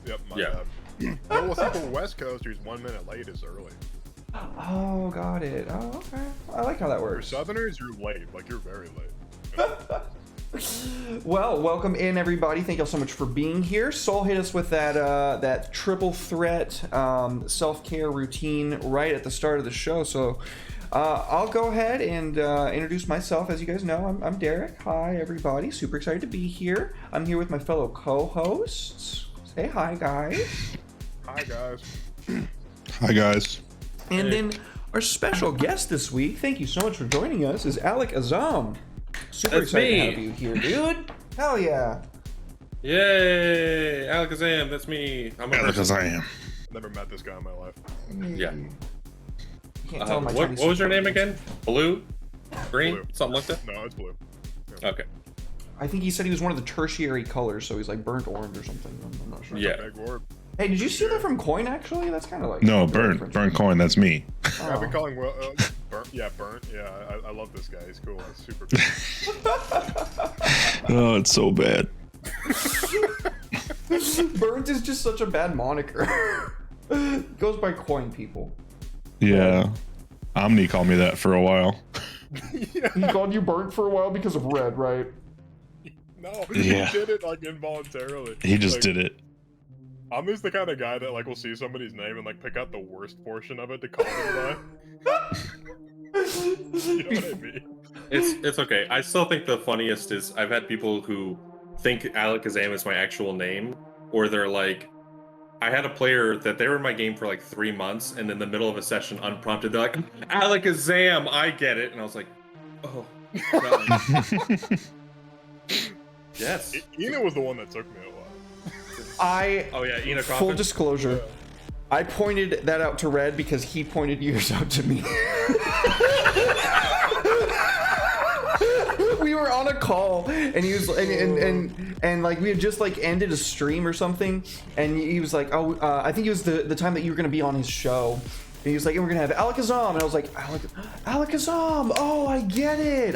Yep, my Yeah. bad. No, well, see, for West Coast, who's 1 minute late is early. Oh, got it. Oh, okay. I like how that For works. Southerners, you're late. Like, you're very late. Well, welcome in, everybody. Thank y'all so much for being here. Soul hit us with that triple threat self-care routine right at the start of the show. So I'll go ahead and introduce myself. As you guys know, I'm Derek. Hi, everybody. Super excited to be here. I'm here with my fellow co-hosts. Say hi, guys. Hi, guys. Hi, guys. And then our special guest this week, thank you so much for joining us, is Alec Azam. Super That's excited me. to have you here, dude. Hell yeah. Yay! Alakazam, that's me. I'm a Because person. I am. Never met this guy in my life. Yeah. You can't tell my What Chinese was your name subtitles. again? Blue? Green? Blue. Something like that? No, it's blue. Okay. I think he said he was one of the tertiary colors, so he's like burnt orange or something. I'm not sure. Yeah. Big word. Hey, did you steal that from Coin, actually? That's kind of like... No, very burnt different. coin. That's me. Oh. I've been calling burnt. Yeah, burnt. Yeah, I love this guy. He's cool. He's super cool. Oh, it's so bad. Burnt is just such a bad moniker. Goes by Coin, people. Yeah. Omni called me that for a while. He called you Burnt for a while because of red, right? No, Yeah. he did it like involuntarily. He just Like, did it. I'm just the kind of guy that like will see somebody's name and like pick out the worst portion of it to call them by. You know what I mean? It's okay. I still think the funniest is I've had people who think Alakazam is my actual name, or they're like, I had a player that they were in my game for like 3 months, and in the middle of a session, unprompted, they're like, Alakazam, I get it. And I was like, oh. No. Yes. Ina was the one that took me a while. Oh yeah, Ina Full Coffin. disclosure, I pointed that out to Red because he pointed yours out to me. We were on a call and he was and like we had just like ended a stream or something, and he was like, oh, I think it was the time that you were gonna be on his show. And he was like, and we're gonna have Alakazam, and I was like, Alakazam. Oh, I get it.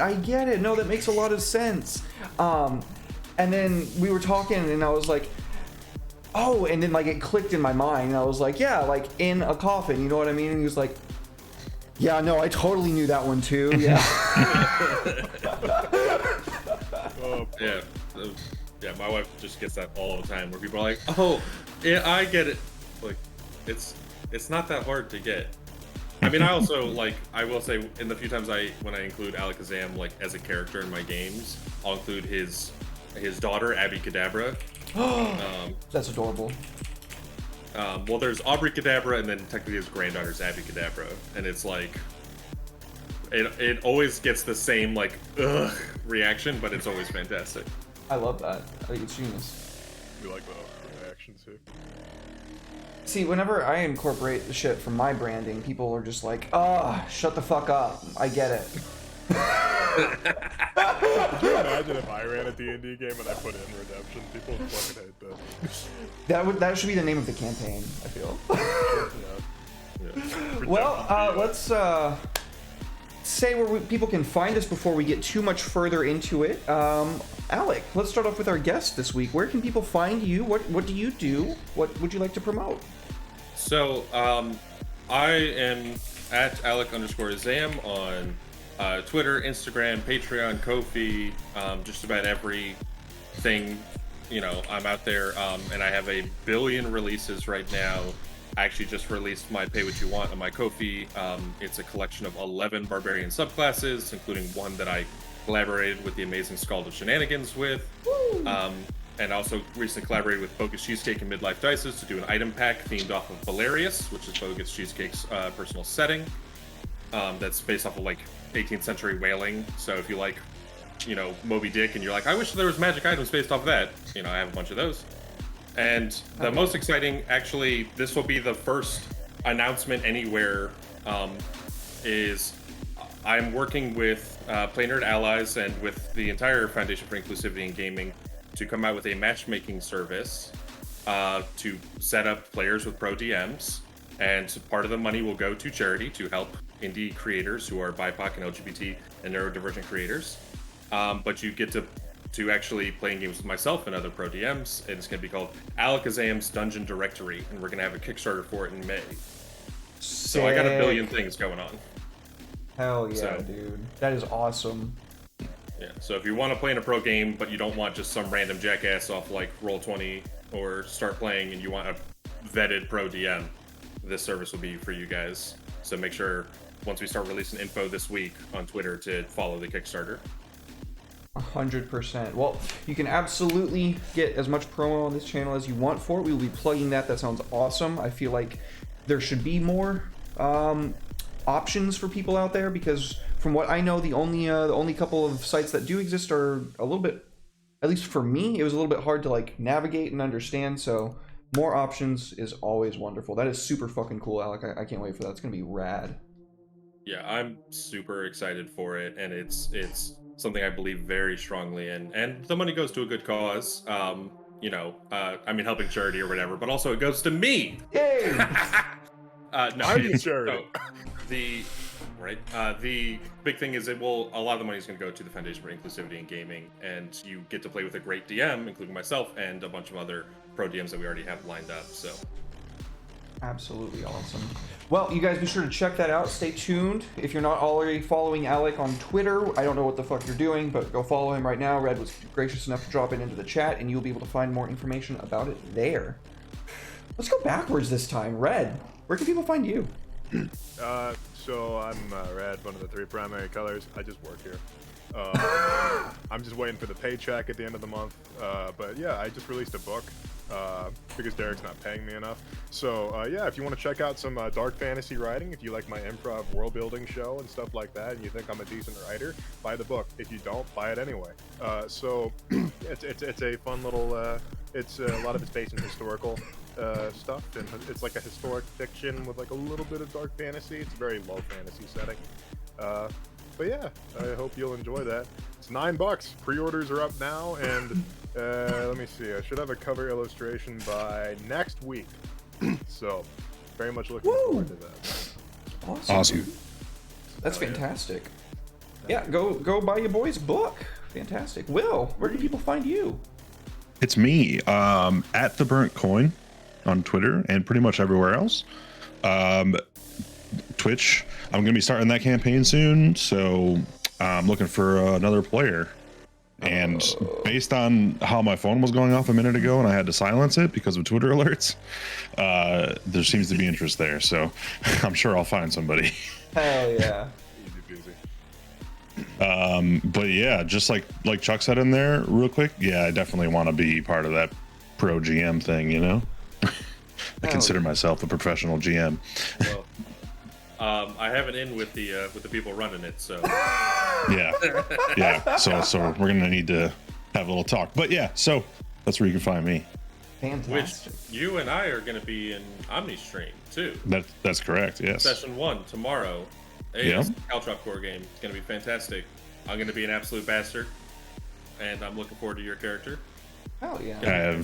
No, that makes a lot of sense. And then we were talking, and I was like, oh, and then like it clicked in my mind, and I was like, yeah, like in a coffin, you know what I mean? And he was like, yeah, no, I totally knew that one too. Yeah. Yeah. Yeah, my wife just gets that all the time where people are like, oh, yeah, I get it. Like, it's not that hard to get. I mean, I also, like, I will say, in the few times when I include Alakazam, like, as a character in my games, I'll include his daughter, Abby Kadabra. That's adorable. Well, there's Aubrey Kadabra, and then technically his granddaughter's Abby Kadabra, and it's like, it always gets the same, like, ugh reaction, but it's always fantastic. I love that. I think it's genius. We like the reactions too. See, whenever I incorporate the shit from my branding, people are just like, shut the fuck up. I get it. Can you imagine if I ran a D&D game and I put in redemption? People would fucking hate that. That should be the name of the campaign, I feel. Yeah. Well, let's say where people can find us before we get too much further into it. Alec, let's start off with our guest this week. Where can people find you? What do you do? What would you like to promote? So, I am at Alec_Azam on Twitter, Instagram, Patreon, Ko-fi, just about everything. You know, I'm out there, and I have a billion releases right now. I actually just released my Pay What You Want on my Ko-fi. It's a collection of 11 barbarian subclasses, including one that I collaborated with the amazing Scald of Shenanigans with. And also recently collaborated with Bogus Cheesecake and Midlife Dices to do an item pack themed off of Valerius, which is Bogus Cheesecake's personal setting. That's based off of like 18th century whaling. So if you like, you know, Moby Dick and you're like, I wish there was magic items based off of that, you know, I have a bunch of those. And the most exciting, actually, this will be the first announcement anywhere, is I'm working with Play Nerd Allies and with the entire Foundation for Inclusivity in Gaming to come out with a matchmaking service to set up players with pro DMs, and part of the money will go to charity to help indie creators who are BIPOC and LGBT and neurodivergent creators. But you get to to actually playing games with myself and other pro DMs, and it's going to be called Alakazam's Dungeon Directory, and we're going to have a Kickstarter for it in May. So I got a billion things going on. Hell yeah, dude. That is awesome. Yeah, so if you want to play in a pro game, but you don't want just some random jackass off like Roll20 or Start Playing, and you want a vetted pro DM, this service will be for you guys. So make sure once we start releasing info this week on Twitter to follow the Kickstarter. 100%. Well, you can absolutely get as much promo on this channel as you want for it. We will be plugging that. That sounds awesome. I feel like there should be more options for people out there, because from what I know, the only couple of sites that do exist are a little bit, at least for me, it was a little bit hard to like navigate and understand. So more options is always wonderful. That is super fucking cool, Alec. I can't wait for that. It's gonna be rad. Yeah, I'm super excited for it, and it's something I believe very strongly in, and the money goes to a good cause. You know, I mean, helping charity or whatever, but also it goes to me. Yay! No, I'm the charity. The big thing is a lot of the money is going to go to the Foundation for Inclusivity in Gaming, and you get to play with a great DM, including myself and a bunch of other pro DMs that we already have lined up. So absolutely awesome. Well, you guys be sure to check that out. Stay tuned. If you're not already following Alec on Twitter, I don't know what the fuck you're doing, but go follow him right now. Red was gracious enough to drop it into the chat, and you'll be able to find more information about it there. Let's go backwards this time. Red, where can people find you? So I'm red, one of the 3 primary colors. I just work here. I'm just waiting for the paycheck at the end of the month. But yeah, I just released a book because Derek's not paying me enough. So yeah, if you want to check out some dark fantasy writing, if you like my improv world building show and stuff like that, and you think I'm a decent writer, buy the book. If you don't, buy it anyway. So it's a fun little. It's a lot of it's based in historical stuff, and it's like a historic fiction with like a little bit of dark fantasy. It's a very low fantasy setting. But yeah, I hope you'll enjoy that. It's $9. Pre-orders are up now, and let me see. I should have a cover illustration by next week. So, very much looking forward to that. Awesome. Dude. That's fantastic. Yeah, go buy your boy's book. Fantastic. Will, where can people find you? It's me, at the Burnt Coin on Twitter and pretty much everywhere else. Twitch, I'm gonna be starting that campaign soon, so I'm looking for another player. And based on how my phone was going off a minute ago and I had to silence it because of Twitter alerts, there seems to be interest there, so I'm sure I'll find somebody. Hell yeah. Easy peasy. But yeah, just like Chuck said in there real quick, yeah, I definitely want to be part of that pro GM thing, you know. I consider myself a professional GM. Well, I have an in with the people running it, so yeah. So we're gonna need to have a little talk. But yeah, so that's where you can find me. Fantastic. Which you and I are going to be in OmniStream too. That's correct. Yes. Session 1 tomorrow. Hey, Yeah. It's a Caltrop core game. It's going to be fantastic. I'm going to be an absolute bastard, and I'm looking forward to your character. Hell yeah.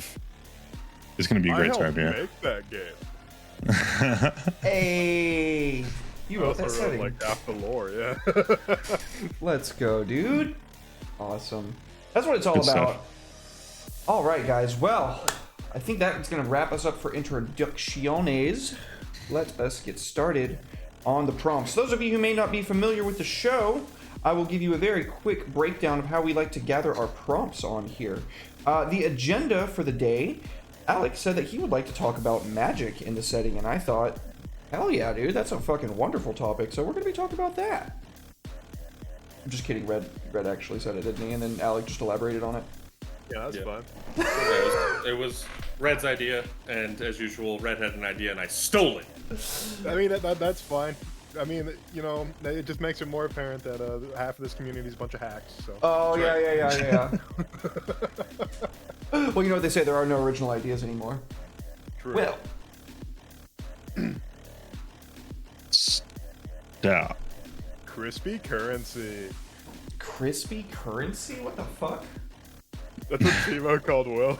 It's gonna be a great time here. Make that game. Hey, you wrote that Also setting. like half the lore, yeah. Let's go, dude. Awesome. That's what it's all Good about. stuff. All right, guys. Well, I think that's going to wrap us up for introducciones. Let us get started on the prompts. Those of you who may not be familiar with the show, I will give you a very quick breakdown of how we like to gather our prompts on here. The agenda for the day, Alex said that he would like to talk about magic in the setting, and I thought, hell yeah, dude, that's a fucking wonderful topic, so we're going to be talking about that. I'm just kidding, Red actually said it, didn't he? And then Alex just elaborated on it. Yeah, that's fun. It was Red's idea, and as usual, Red had an idea, and I stole it. I mean, that's fine. I mean, you know, it just makes it more apparent that half of this community is a bunch of hacks. So. Oh, yeah. Well, you know what they say, there are no original ideas anymore. True. Well. Stop. Crispy currency. Crispy currency? What the fuck? That's what Timo called Will.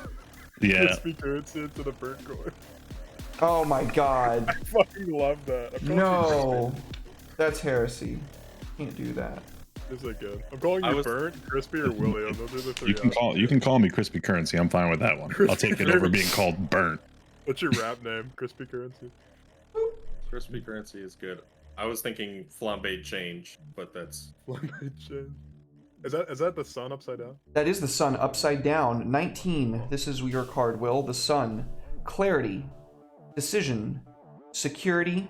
Yeah. Crispy currency into the burnt coin. Oh my god. I fucking love that. No. That's heresy. Can't do that. Is that good? I'm calling you Burnt, Crispy, or William. Those are the three. You can call me Crispy Currency. I'm fine with that one. I'll take it over being called Burnt. What's your rap name? Crispy Currency. Crispy Currency is good. I was thinking Flambéed Change, but that's Is that the sun upside down? That is the sun upside down. 19. This is your card, Will. The sun. Clarity. Decision. Security.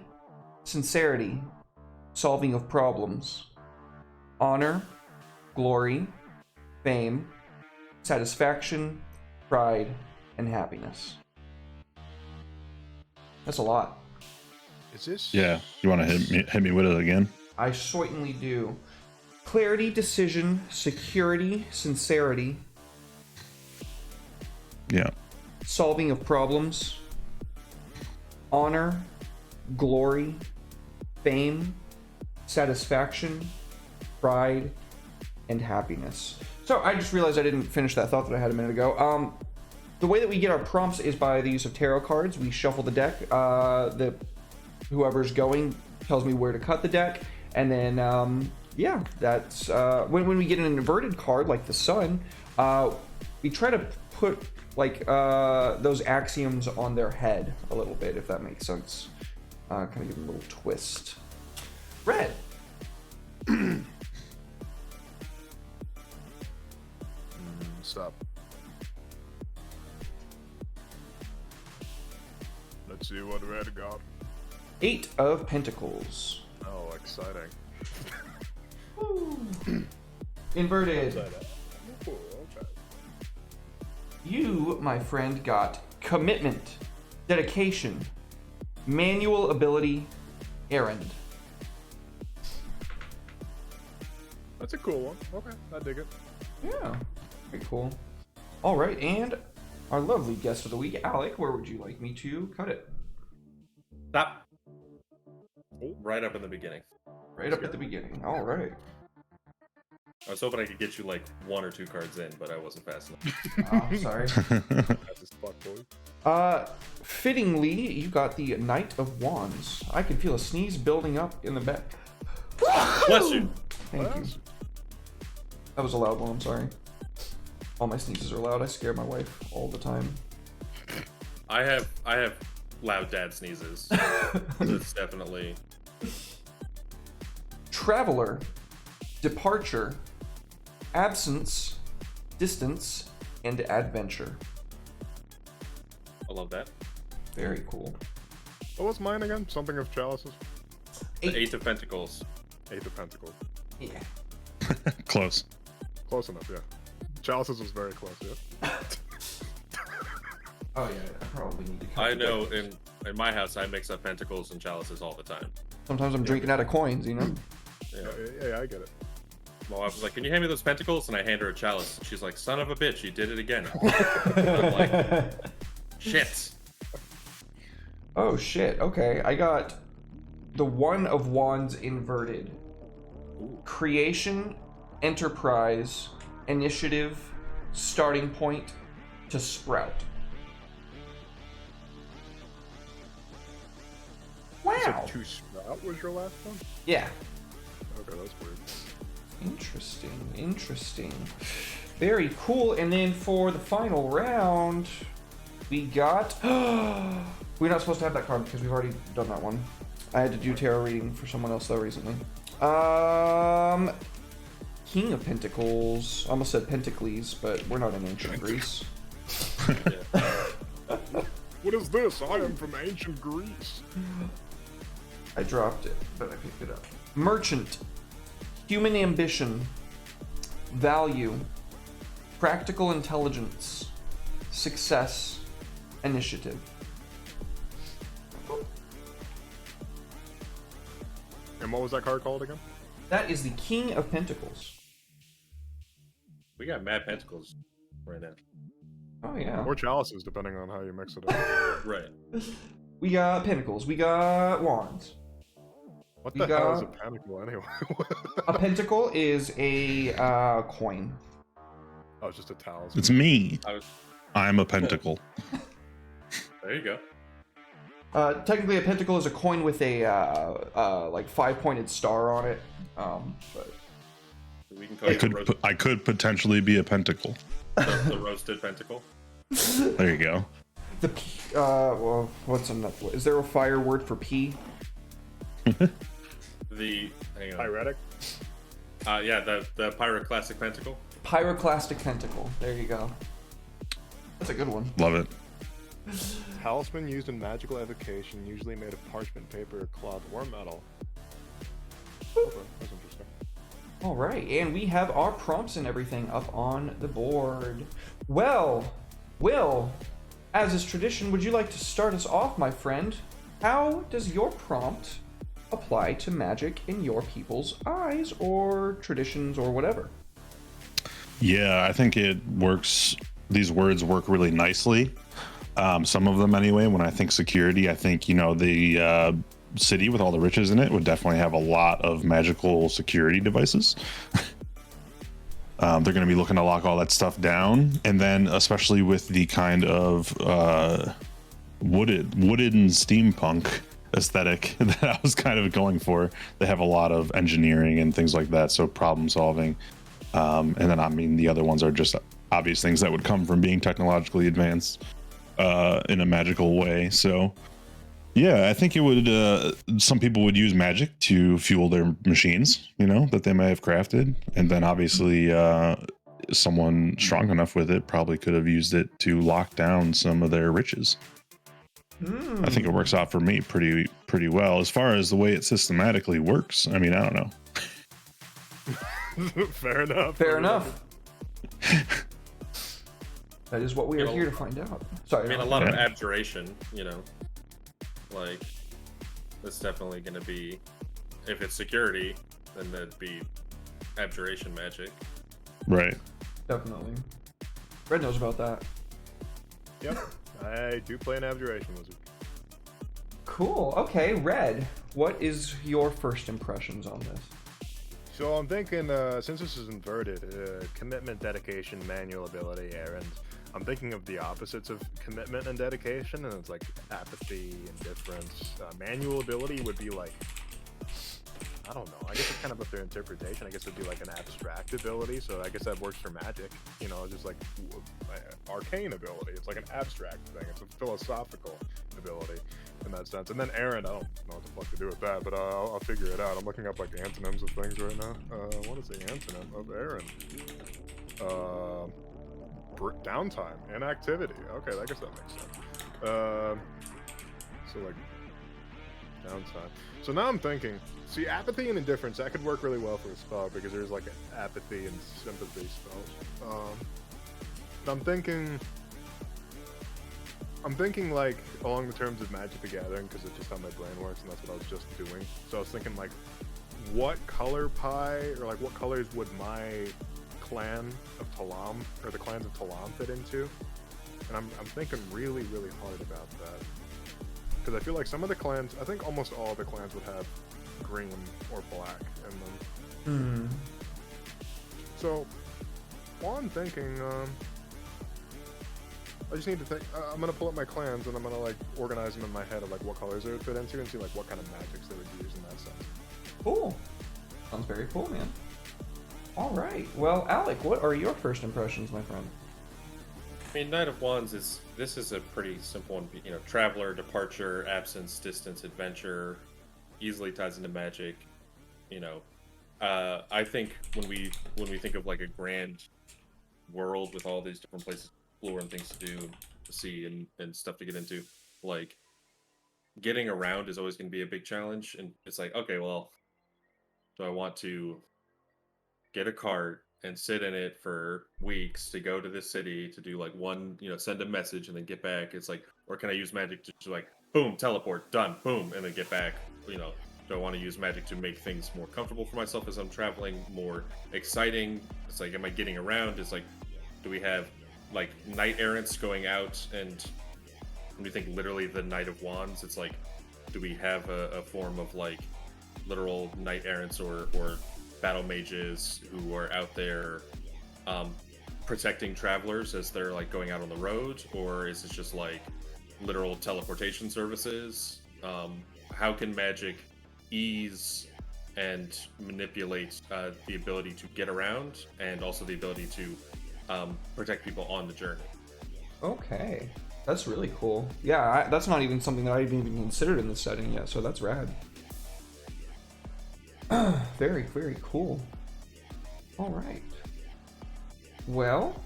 Sincerity. Solving of problems. Honor. Glory. Fame. Satisfaction. Pride. And happiness. That's a lot. Is this? Yeah. You want to hit me with it again? I certainly do. Clarity, decision, security, sincerity. Yeah. Solving of problems. Honor, glory, fame, satisfaction, pride, and happiness. So I just realized I didn't finish that thought that I had a minute ago. The way that we get our prompts is by the use of tarot cards. We shuffle the deck. Whoever's going tells me where to cut the deck, and then yeah, that's when we get an inverted card like the sun, we try to put like those axioms on their head a little bit, if that makes sense. Kind of give them a little twist. Red. Stop. Let's see what Red got. 8 of Pentacles. Oh, exciting. Inverted. Ooh, okay. You, my friend, got commitment, dedication, manual ability, errand. That's a cool one. Okay, I dig it. Yeah, very cool. All right, and our lovely guest of the week, Alec, where would you like me to cut it? Stop. Right up in the beginning. Right up at the beginning. All right. I was hoping I could get you like 1 or 2 cards in, but I wasn't fast enough. Oh, sorry. That's his fuck boy. Fittingly, you got the Knight of Wands. I can feel a sneeze building up in the back. Bless you. Thank you. That was a loud one, I'm sorry. All my sneezes are loud. I scare my wife all the time. I have loud dad sneezes. That's definitely. Traveler, departure, absence, distance, and adventure. I love that. Very cool. What was mine again? Something of chalices? The 8 of Pentacles. 8 of Pentacles. Yeah. Close. Close enough, yeah. Chalices was very close, yeah. Oh yeah, I probably need to cut I the know deck. in my house I mix up Pentacles and chalices all the time. Sometimes I'm drinking out of coins, you know? Yeah. Yeah, I get it. My wife was like, "Can you hand me those Pentacles?" And I hand her a chalice. She's like, "Son of a bitch, you did it again." I'm like, shit. Oh shit, okay. I got the One of Wands inverted. Creation, enterprise, initiative, starting point to sprout. Wow. So 2 Sprout was your last one? Yeah. Okay, that's weird. Interesting. Very cool. And then for the final round, we got... We're not supposed to have that card because we've already done that one. I had to do tarot reading for someone else though recently. King of Pentacles. Almost said Pentacles, but we're not in ancient Greece. What is this? I am from ancient Greece. I dropped it, but I picked it up. Merchant. Human ambition. Value. Practical intelligence. Success. Initiative. And what was that card called again? That is the King of Pentacles. We got mad Pentacles right now. Oh yeah. Or chalices, depending on how you mix it up. Right. We got Pentacles. We got Wands. What You the hell is a got- pentacle anyway? A pentacle is a coin. Oh, it's just a talisman. It's me. I was. I'm a pentacle. There you go. Technically, a pentacle is a coin with a like 5-pointed star on it. But We can call you I could potentially be a pentacle. the roasted pentacle. There you go. The well, what's another? Is there a fire word for pee? Hang on. Pyretic. Yeah, the pyroclastic pentacle. Pyroclastic tentacle. There you go. That's a good one. Love it. Talisman used in magical evocation, usually made of parchment paper, cloth, or metal. Okay, that's interesting. All right, and we have our prompts and everything up on the board. Well, Will, as is tradition, would you like to start us off, my friend? How does your prompt apply to magic in your people's eyes, or traditions, or whatever? Yeah, I think it works. These words work really nicely. Some of them anyway. When I think security, I think, the city with all the riches in it would definitely have a lot of magical security devices. They're going to be looking to lock all that stuff down. And then especially with the kind of wooden steampunk aesthetic that I was kind of going for, they have a lot of engineering and things like that. So problem solving. And then, the other ones are just obvious things that would come from being technologically advanced in a magical way. So yeah, I think it would, some people would use magic to fuel their machines, that they may have crafted. And then obviously someone strong enough with it probably could have used it to lock down some of their riches. I think it works out for me pretty well. As far as the way it systematically works, I don't know. Fair enough. Fair enough. That is what we are here to find out. Sorry. A lot of abjuration, like that's definitely going to be, if it's security, then that'd be abjuration magic. Right. Definitely. Red knows about that. Yep. I do play an abjuration wizard. Cool. Okay, Red, what is your first impressions on this? So I'm thinking, since this is inverted, commitment, dedication, manual ability, errand. I'm thinking of the opposites of commitment and dedication, and it's like apathy, indifference. Manual ability would be like, I don't know. I guess it's kind of up their interpretation. I guess it'd be like an abstract ability, so I guess that works for magic. Just like arcane ability. It's like an abstract thing. It's a philosophical ability in that sense. And then errand, I don't know what the fuck to do with that, but I'll figure it out. I'm looking up like antonyms of things right now. What is the antonym of errand? Downtime, inactivity. Okay, I guess that makes sense. So like downtime. So now I'm thinking, see, apathy and indifference, that could work really well for a spell because there's like apathy and sympathy spells. But I'm thinking like along the terms of Magic the Gathering, because it's just how my brain works and that's what I was just doing. So I was thinking like, what color pie, or like what colors would my clan of Talam, or the clans of Talam fit into? And I'm thinking really, really hard about that. Because I feel like some of the clans, I think almost all the clans would have green or black in them. So, while I'm thinking, I just need to think, I'm going to pull up my clans and I'm going to like organize them in my head of like what colors they would fit into and see like what kind of magics they would use in that sense. Cool. Sounds very cool, man. All right. Well, Alec, what are your first impressions, my friend? Knight of Wands is a pretty simple one. Traveler, departure, absence, distance, adventure, easily ties into magic. I think when we think of like a grand world with all these different places to explore and things to do, to see, and stuff to get into, like getting around is always going to be a big challenge. And it's like, okay, well, do I want to get a cart and sit in it for weeks to go to this city to do like one, send a message and then get back? It's like, or can I use magic to just like, boom, teleport, done, boom, and then get back? Do I want to use magic to make things more comfortable for myself as I'm traveling, more exciting? It's like, am I getting around? It's like, do we have like knight errants going out? And when we think literally the Knight of Wands, it's like, do we have a form of like literal knight errants or battle mages who are out there protecting travelers as they're like going out on the road? Or is it just like literal teleportation services? How can magic ease and manipulate the ability to get around, and also the ability to protect people on the journey. Okay, that's really cool. Yeah, that's not even something that I even considered in this setting yet, so that's rad. Very, very cool. All right. Well,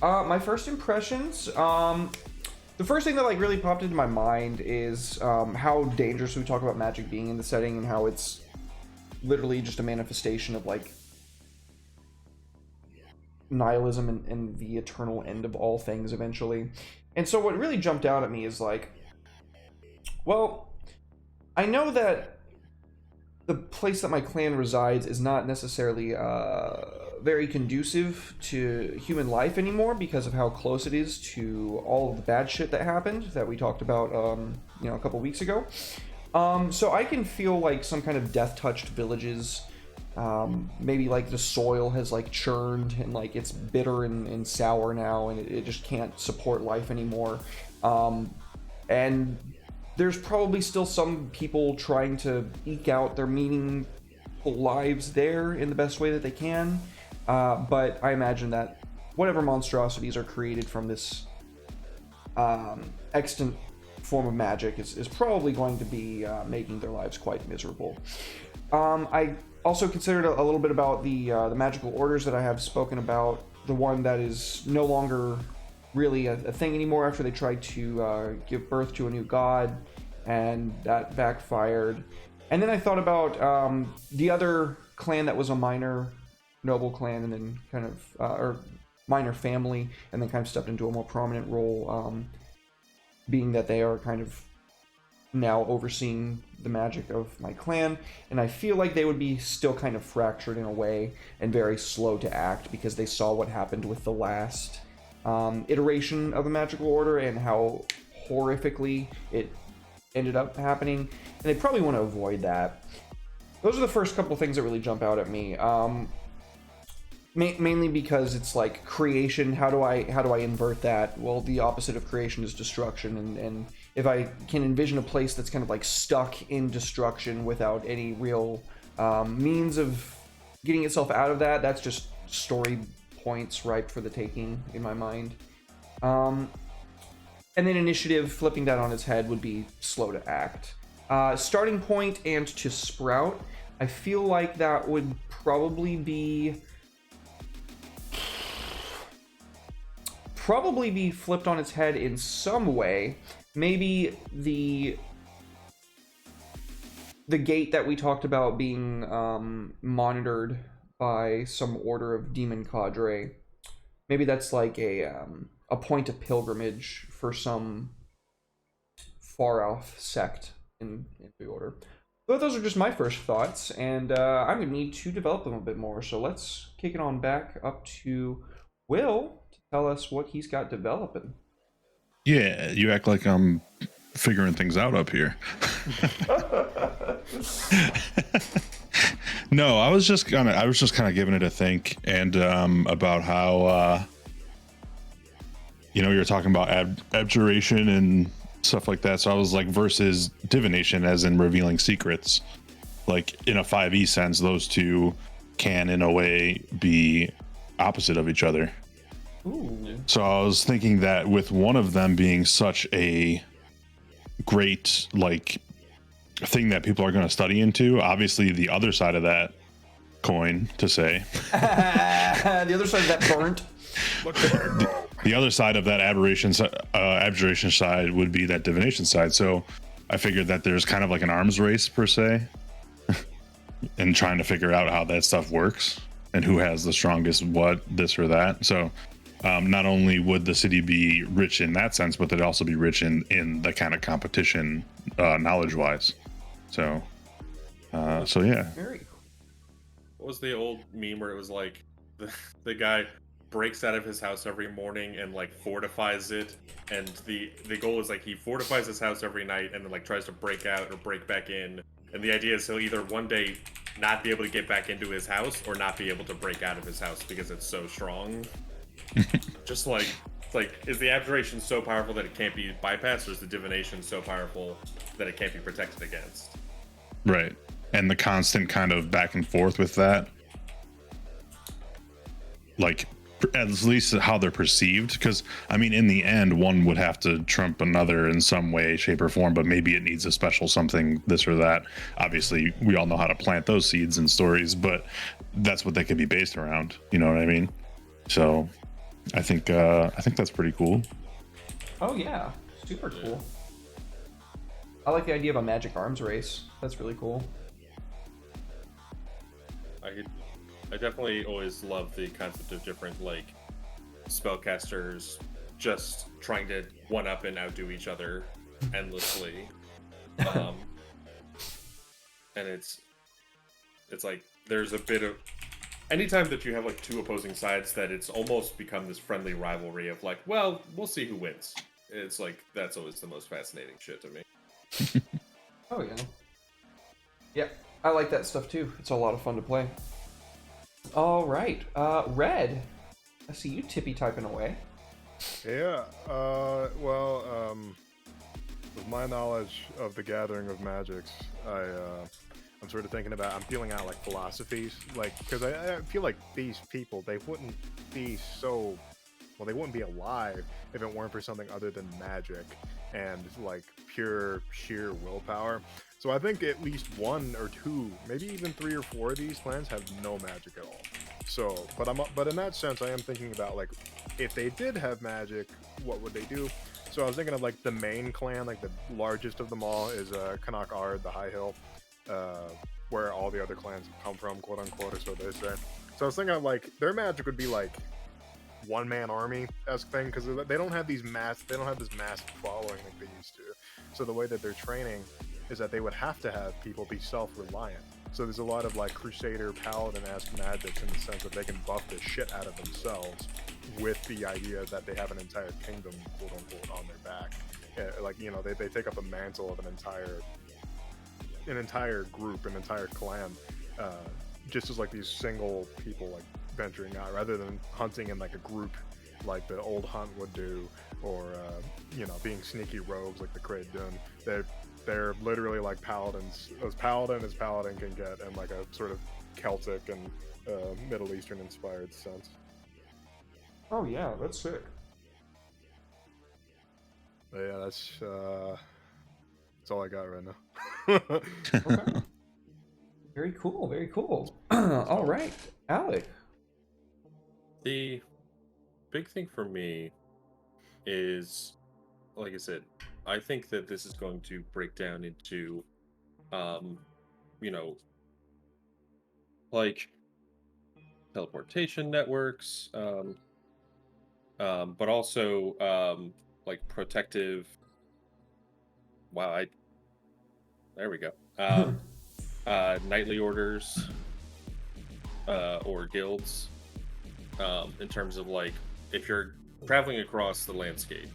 my first impressions, the first thing that like really popped into my mind is how dangerous we talk about magic being in the setting, and how it's literally just a manifestation of like nihilism and the eternal end of all things eventually. And so what really jumped out at me is like, well, I know that the place that my clan resides is not necessarily very conducive to human life anymore because of how close it is to all of the bad shit that happened that we talked about a couple weeks ago. So I can feel like some kind of death-touched villages. Maybe like the soil has like churned and like it's bitter and sour now, and it just can't support life anymore. And there's probably still some people trying to eke out their meaningful lives there in the best way that they can. But I imagine that whatever monstrosities are created from this extant form of magic is probably going to be making their lives quite miserable. I also considered a little bit about the magical orders that I have spoken about. The one that is no longer really a thing anymore after they tried to give birth to a new god, and that backfired. And then I thought about the other clan that was a minor noble clan, and then kind of or minor family, and then kind of stepped into a more prominent role, being that they are kind of now overseeing the magic of my clan. And I feel like they would be still kind of fractured in a way and very slow to act because they saw what happened with the last iteration of the magical order and how horrifically it ended up happening, and they probably want to avoid that. Those are the first couple things that really jump out at me, mainly because it's like creation. How do I invert that? Well, the opposite of creation is destruction, and if I can envision a place that's kind of like stuck in destruction without any real means of getting itself out of that, that's just story points ripe for the taking in my mind. And then initiative, flipping that on its head, would be slow to act. Starting point and to sprout, I feel like that would probably be flipped on its head in some way. Maybe the gate that we talked about being monitored by some order of demon cadre. Maybe that's like a point of pilgrimage for some far off sect in the order. But those are just my first thoughts, and I'm gonna need to develop them a bit more. So let's kick it on back up to Will to tell us what he's got developing. Yeah, you act like I'm figuring things out up here. No, I was just kind of giving it a think, and about how you were talking about abjuration and stuff like that. So I was like, versus divination, as in revealing secrets. Like in a 5e sense, those two can in a way be opposite of each other. Ooh. So I was thinking that with one of them being such a great like thing that people are going to study into, obviously the other side of that coin, to say the other side of that burnt. The other side of that abjuration side would be that divination side. So I figured that there's kind of like an arms race per se, and trying to figure out how that stuff works and who has the strongest what, this or that. So not only would the city be rich in that sense, but they'd also be rich in the kind of competition knowledge wise. So yeah. Very cool. What was the old meme where it was like the guy breaks out of his house every morning and like fortifies it, and the goal is like he fortifies his house every night and then like tries to break out or break back in, and the idea is he'll either one day not be able to get back into his house or not be able to break out of his house because it's so strong. Just like is the abjuration so powerful that it can't be bypassed, or is the divination so powerful that it can't be protected against? Right. and the constant kind of back and forth with that, like at least how they're perceived, because I mean in the end one would have to trump another in some way, shape, or form, but maybe it needs a special something, this or that. Obviously we all know how to plant those seeds and stories, but that's what they could be based around, you know what I mean? So I think that's pretty cool. Oh yeah, super cool. I like the idea of a magic arms race. That's really cool. I definitely always love the concept of different like spellcasters just trying to one up and outdo each other endlessly. And it's like there's a bit of anytime that you have like two opposing sides that it's almost become this friendly rivalry of like, well, we'll see who wins. It's like that's always the most fascinating shit to me. Oh yeah. Yeah, I like that stuff too. It's a lot of fun to play. All right, Red. I see you tippy typing away. Yeah. With my knowledge of the gathering of magics, I'm sort of thinking about. I'm feeling out like philosophies, like because I feel like these people they wouldn't be so. Well, they wouldn't be alive if it weren't for something other than magic and like pure sheer willpower. So I think at least one or two, maybe even 3 or 4 of these clans have no magic at all. So, but in that sense, I am thinking about like if they did have magic, what would they do? So I was thinking of like the main clan, like the largest of them all is Kanak Ard, the High Hill, where all the other clans come from, quote unquote, or so they say. So I was thinking of like their magic would be like one-man army-esque thing, because they don't have this massive following like they used to. So the way that they're training is that they would have to have people be self-reliant. So there's a lot of like Crusader Paladin-esque magics in the sense that they can buff the shit out of themselves with the idea that they have an entire kingdom, quote unquote, on their back. Like, you know, they take up a mantle of an entire group, an entire clan, just as like these single people like venturing out rather than hunting in like a group like the old hunt would do, or you know, being sneaky rogues like the Kraid Dun. They're literally like paladins, as paladin can get, in like a sort of Celtic and Middle Eastern inspired sense. Oh yeah, that's sick. But yeah, that's all I got right now. Okay. Very cool, very cool. All right, Alec. The big thing for me is, like I said, I think that this is going to break down into, you know, like teleportation networks, but also like protective. Wow, there we go. Nightly orders or guilds. In terms of like if you're traveling across the landscape,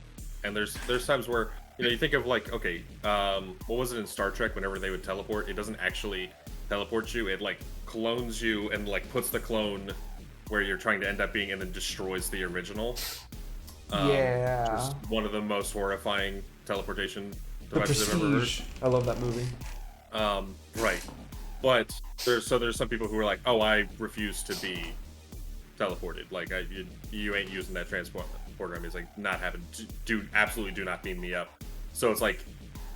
and there's times where, you know, you think of like, okay, what was it in Star Trek? Whenever they would teleport, it doesn't actually teleport you. It like clones you and like puts the clone where you're trying to end up being, and then destroys the original. Yeah. Just one of the most horrifying teleportation The devices I've ever heard. Prestige. I love that movie. Right. But there's some people who are like, oh, I refuse to be teleported. Like, you ain't using that transporter. I mean, it's like, not having, absolutely do not beam me up. So it's like,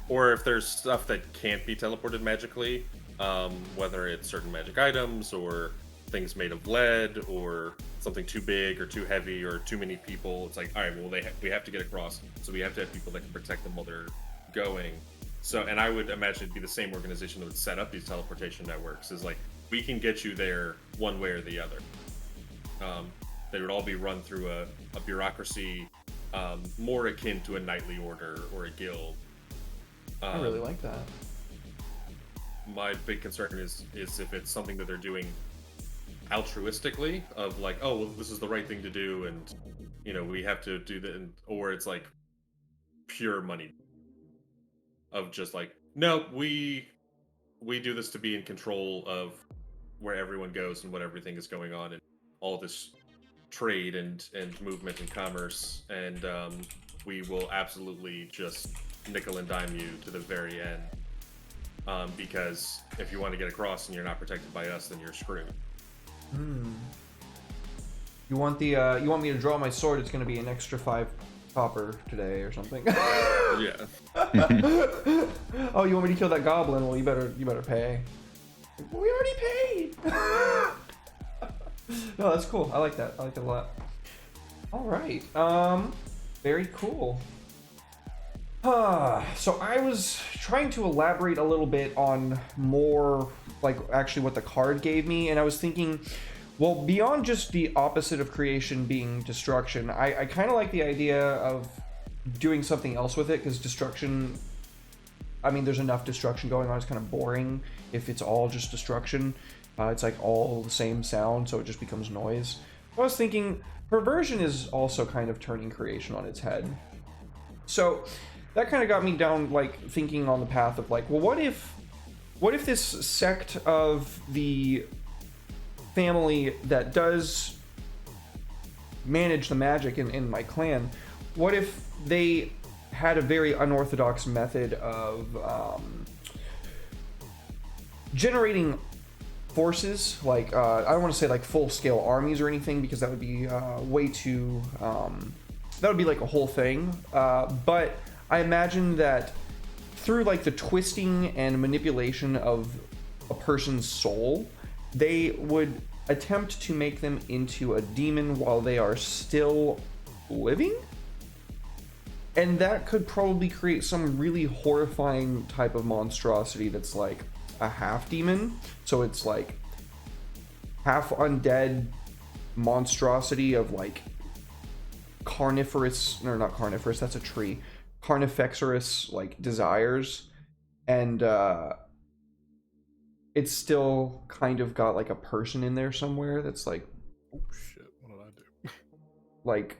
or if there's stuff that can't be teleported magically, whether it's certain magic items or things made of lead or something too big or too heavy or too many people, it's like, all right, well, we have to get across, so we have to have people that can protect them while they're going. So, and I would imagine it'd be the same organization that would set up these teleportation networks, is like, we can get you there one way or the other. They would all be run through a bureaucracy more akin to a knightly order or a guild. I really like that. My big concern is if it's something that they're doing altruistically, of like, oh, well, this is the right thing to do, and, you know, we have to do that, or it's like pure money of just like, no, we do this to be in control of where everyone goes and what everything is going on, and all this trade and movement and commerce, and we will absolutely just nickel and dime you to the very end. because if you want to get across and you're not protected by us, then you're screwed. You want the you want me to draw my sword? It's going to be an extra 5 copper today or something. Yeah. Oh, you want me to kill that goblin? Well, you better pay. We already paid. No, that's cool. I like that. I like that a lot. All right. Very cool. So I was trying to elaborate a little bit on more like actually what the card gave me, and I was thinking, well, beyond just the opposite of creation being destruction, I kind of like the idea of doing something else with it, because destruction, I mean, there's enough destruction going on. It's kind of boring if it's all just destruction. It's like all the same sound, so it just becomes noise. I was thinking perversion is also kind of turning creation on its head. So that kind of got me down, like, thinking on the path of, like, well, what if this sect of the family that does manage the magic in my clan, what if they had a very unorthodox method of generating forces, like I don't want to say like full-scale armies or anything, because that would be way too that would be like a whole thing, but I imagine that through like the twisting and manipulation of a person's soul, they would attempt to make them into a demon while they are still living, and that could probably create some really horrifying type of monstrosity that's like a half demon, so it's like half undead monstrosity of like carnivorous, or not carnivorous, that's a tree, carnifexorous like desires, and it's still kind of got like a person in there somewhere that's like, oh shit, what did I do? Like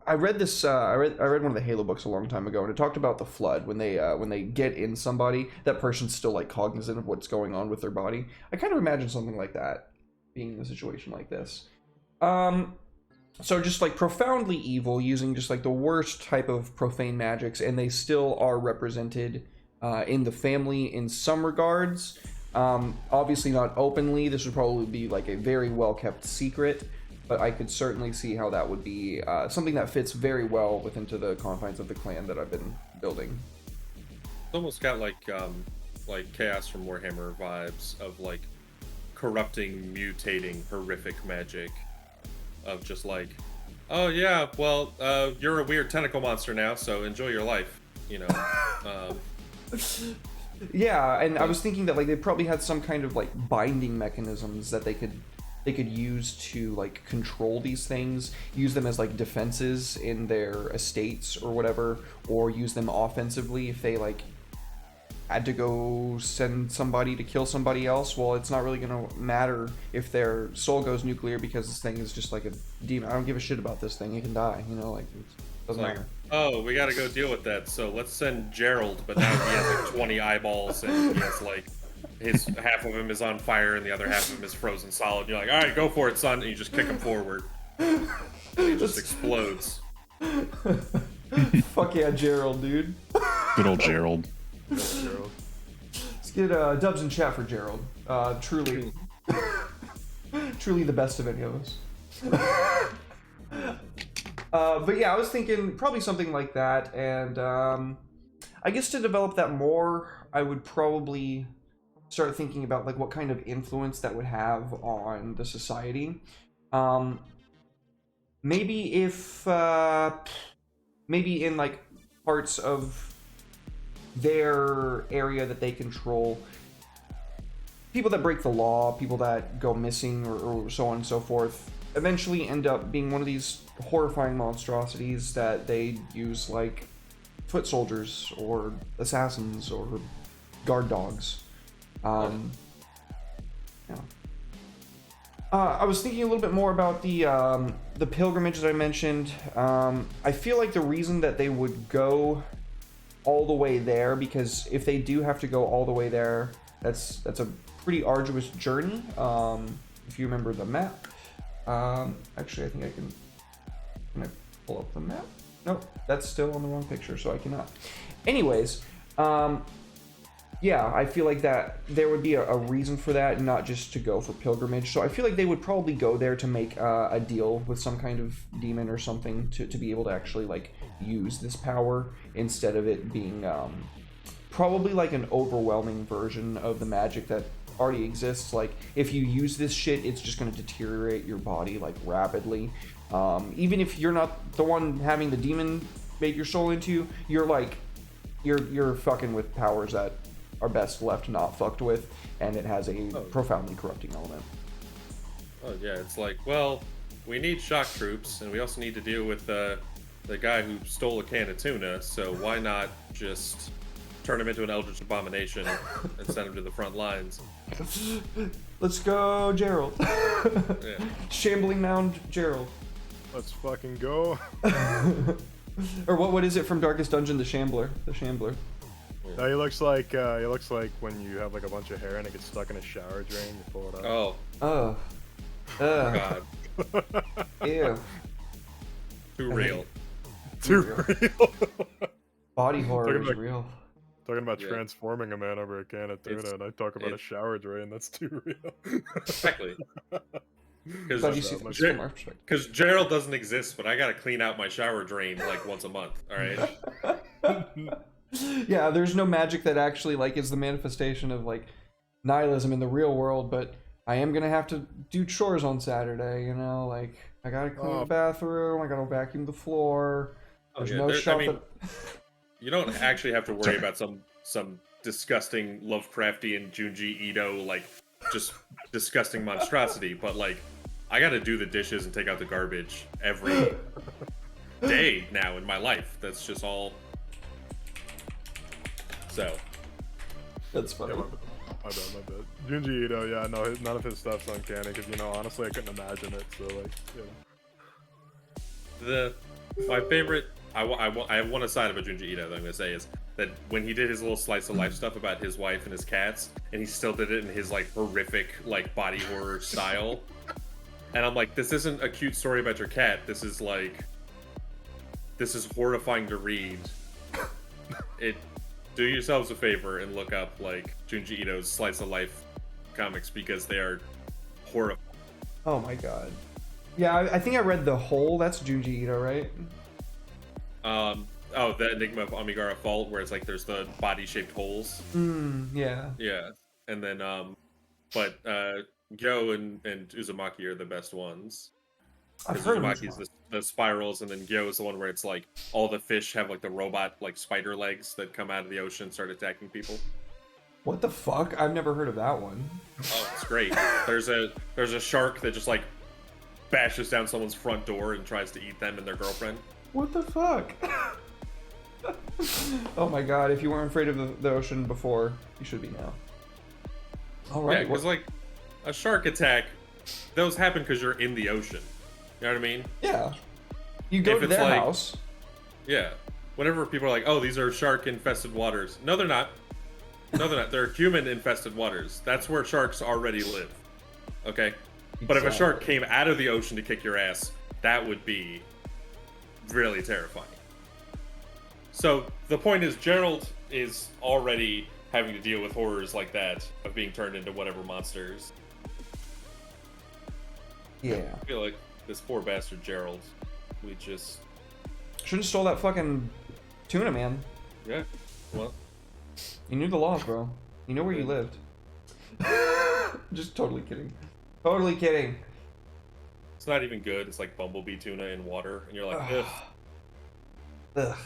I read this. I read one of the Halo books a long time ago, and it talked about the flood. When they get in somebody, that person's still like cognizant of what's going on with their body. I kind of imagine something like that being in a situation like this. So just like profoundly evil, using just like the worst type of profane magics, and they still are represented in the family in some regards. Obviously not openly. This would probably be like a very well kept secret. But I could certainly see how that would be something that fits very well within the confines of the clan that I've been building. It's almost got like Chaos from Warhammer vibes of like corrupting, mutating, horrific magic. Of just like, oh yeah, well, you're a weird tentacle monster now, so enjoy your life, you know. Yeah, and I was thinking that like they probably had some kind of like binding mechanisms that they could use to like control these things, use them as like defenses in their estates or whatever, or use them offensively if they like had to go send somebody to kill somebody else. Well, it's not really gonna matter if their soul goes nuclear, because this thing is just like a demon. I don't give a shit about this thing. It can die, you know, like it doesn't matter. Oh, we gotta go deal with that, so let's send Gerald, but now he has like 20 eyeballs and he has like his half of him is on fire and the other half of him is frozen solid. You're like, all right, go for it, son, and you just kick him forward. And he just explodes. Fuck yeah, Gerald, dude. Good old Gerald. Gerald. Let's get dubs in chat for Gerald. Truly the best of any of us. But yeah, I was thinking probably something like that, and I guess to develop that more, I would probably start thinking about like what kind of influence that would have on the society. Maybe if maybe in like parts of their area that they control, people that break the law, people that go missing, or so on and so forth, eventually end up being one of these horrifying monstrosities that they use like foot soldiers or assassins or guard dogs. Yeah. I was thinking a little bit more about the pilgrimage that I mentioned. I feel like the reason that they would go all the way there, because if they do have to go all the way there, that's a pretty arduous journey. If you remember the map. Actually, I think can I pull up the map? Nope, that's still on the wrong picture, so I cannot. Anyways, yeah, I feel like that there would be a reason for that, and not just to go for pilgrimage. So I feel like they would probably go there to make a deal with some kind of demon or something to be able to actually like use this power instead of it being probably like an overwhelming version of the magic that already exists. Like if you use this shit, it's just going to deteriorate your body like rapidly. Even if you're not the one having the demon make your soul into you, you're like you're fucking with powers that are best left not fucked with, and it has a profoundly corrupting element. Oh yeah, it's like, well, we need shock troops, and we also need to deal with the guy who stole a can of tuna, so why not just turn him into an eldritch abomination and send him to the front lines? Let's go, Gerald. Yeah. Shambling Mound Gerald. Let's fucking go. Or what is it from Darkest Dungeon? The Shambler. The Shambler. No, he looks like when you have like a bunch of hair and it gets stuck in a shower drain. You pull it out. Oh God, Ew. too real. Too real. Body horror Talking is about- real. Talking about Yeah. transforming a man over a can of tuna, It's- and I talk about a shower drain. That's too real. Exactly. Glad you see things from our perspective. Because Gerald doesn't exist, but I gotta clean out my shower drain like once a month. All right. Yeah, there's no magic that actually like is the manifestation of like nihilism in the real world, but I am gonna have to do chores on Saturday, you know, like I gotta clean the bathroom, I gotta vacuum the floor. There's no shot that You don't actually have to worry about some disgusting Lovecraftian Junji Ito like just disgusting monstrosity, but like I gotta do the dishes and take out the garbage every day now in my life. That's just all. So that's funny. My bad. Junji Ito, yeah, no, none of his stuff's uncanny, because, you know, honestly, I couldn't imagine it, so, like, you know. my favorite, I have one aside about Junji Ito that I'm gonna say is that when he did his little slice of life stuff about his wife and his cats, and he still did it in his like horrific like body horror style, and I'm like, this isn't a cute story about your cat. This is horrifying to read. Do yourselves a favor and look up like Junji Ito's slice of life comics, because they are horrifying. Oh my god. Yeah, I think I read the whole. That's Junji Ito, right? The Enigma of Amigara Fault, where it's like there's the body-shaped holes. Yeah. Yeah, and then but Gyo and Uzumaki are the best ones. I've Because heard of Uzumaki's the spirals, and then Gyo is the one where it's like all the fish have like the robot like spider legs that come out of the ocean and start attacking people. What the fuck? I've never heard of that one. Oh, it's great. There's a shark that just like bashes down someone's front door and tries to eat them and their girlfriend. What the fuck? Oh my god, if you weren't afraid of the ocean before, you should be now. Alright. Yeah, because like a shark attack, those happen because you're in the ocean. You know what I mean? Yeah. You go If to it's their like- house. Yeah. Whenever people are like, oh, these are shark-infested waters. No, they're not. No, they're not. They're human-infested waters. That's where sharks already live. Okay? But if a shark came out of the ocean to kick your ass, that would be really terrifying. So the point is, Gerald is already having to deal with horrors like that of being turned into whatever monsters. Yeah. I feel like this poor bastard Gerald, we just... Should have stole that fucking tuna, man. Yeah, well... You knew the laws, bro. You know where you lived. Just totally kidding. Totally kidding. It's not even good. It's like bumblebee tuna in water, and you're like, ugh. Ugh.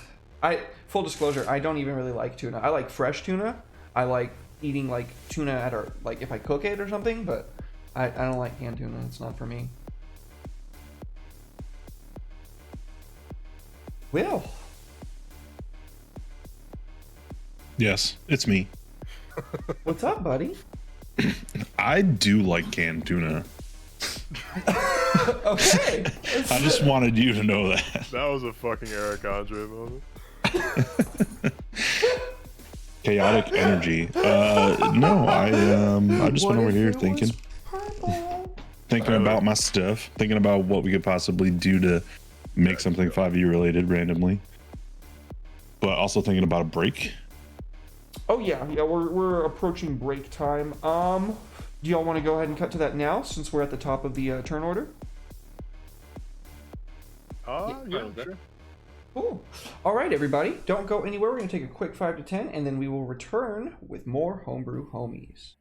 Full disclosure, I don't even really like tuna. I like fresh tuna. I like eating like tuna at our, like if I cook it or something, but I don't like canned tuna. It's not for me. Will. Yes, it's me. What's up, buddy? I do like canned tuna. Okay. I just wanted you to know that. That was a fucking Eric Andre moment. Chaotic energy. No, I just went over here thinking about my stuff, thinking about what we could possibly do to make something 5e related randomly, but also thinking about a break. Oh yeah, we're approaching break time. Do y'all want to go ahead and cut to that now, since we're at the top of the turn order? Yeah, with that. sure. Cool. All right, everybody, don't go anywhere. We're gonna take a quick 5 to 10, and then we will return with more Homebrew Homies.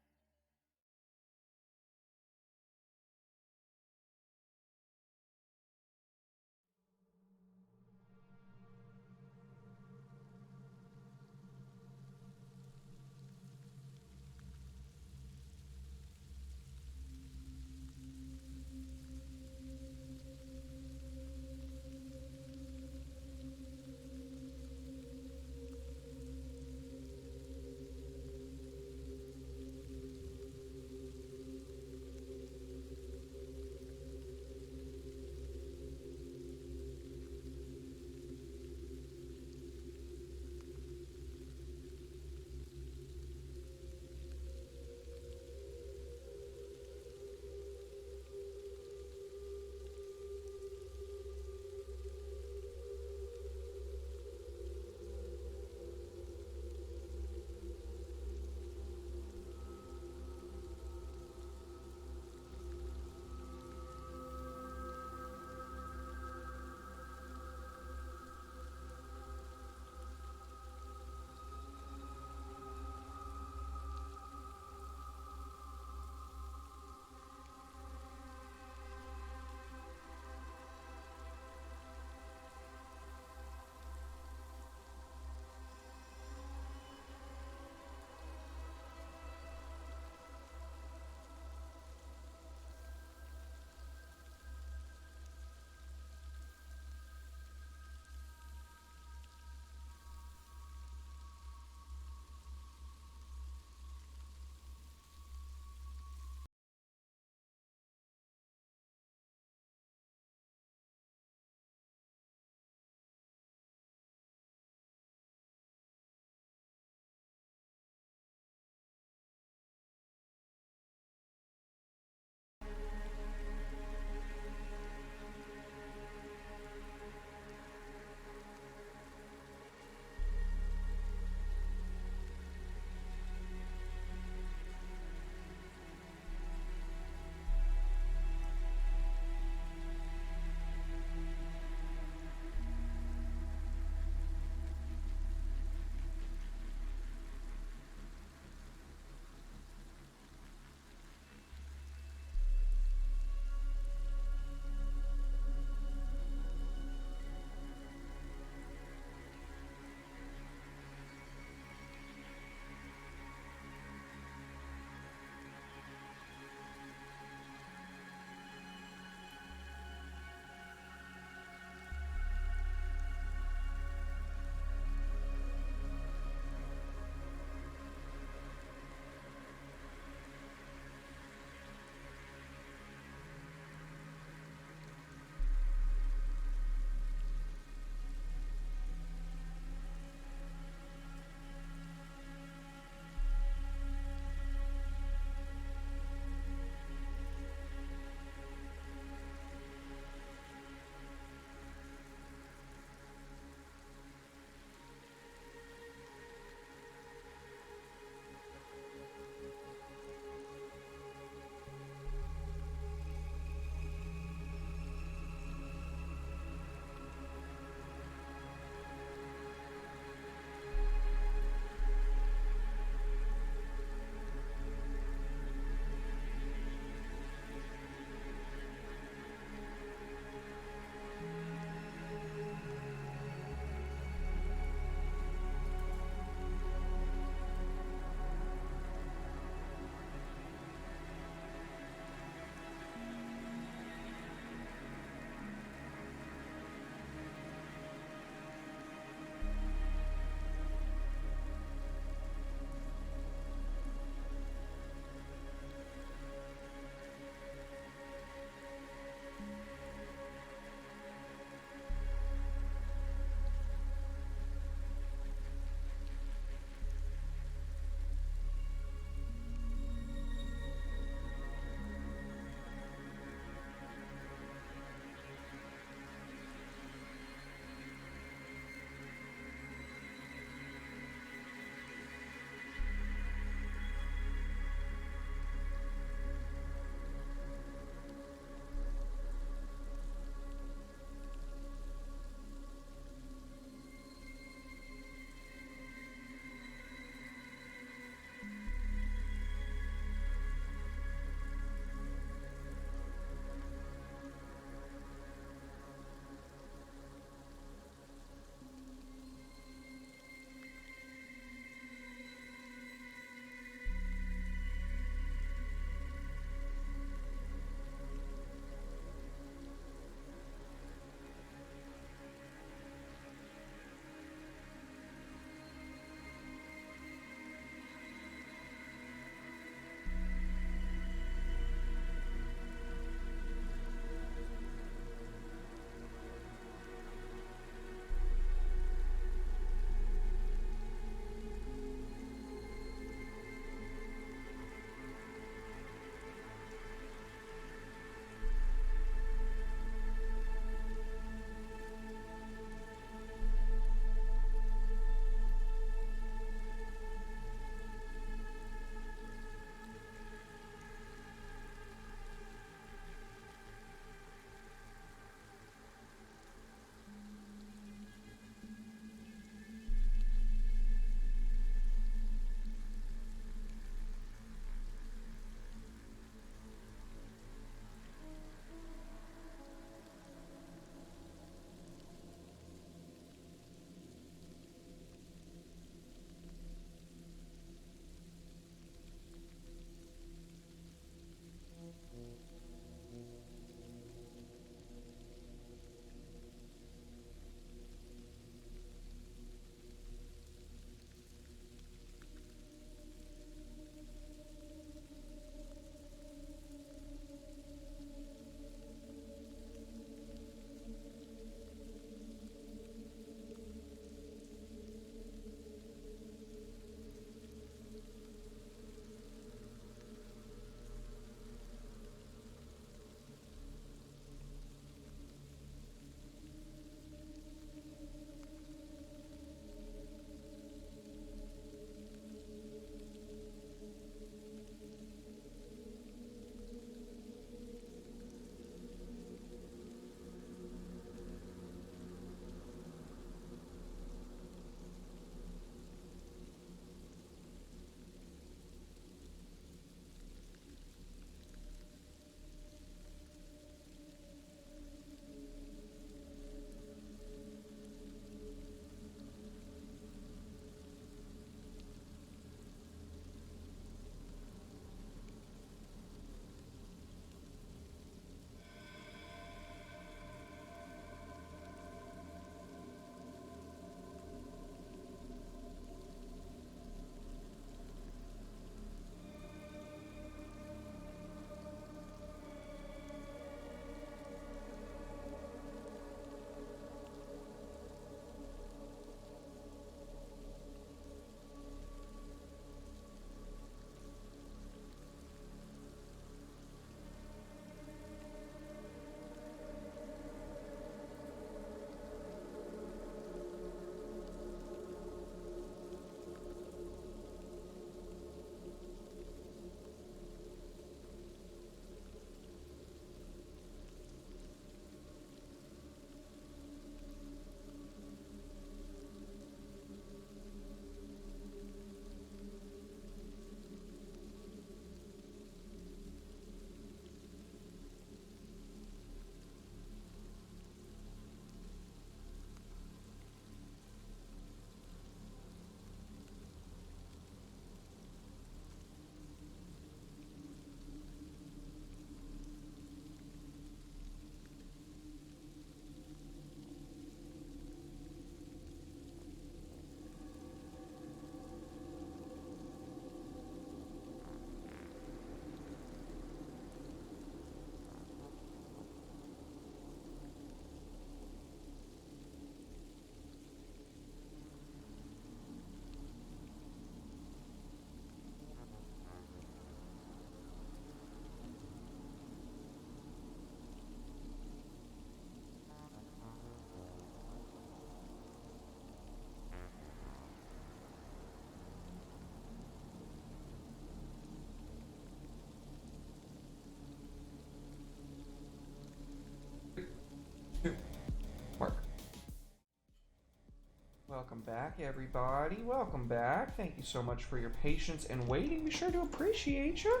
Welcome back, everybody. Welcome back. Thank you so much for your patience and waiting. We sure do appreciate you.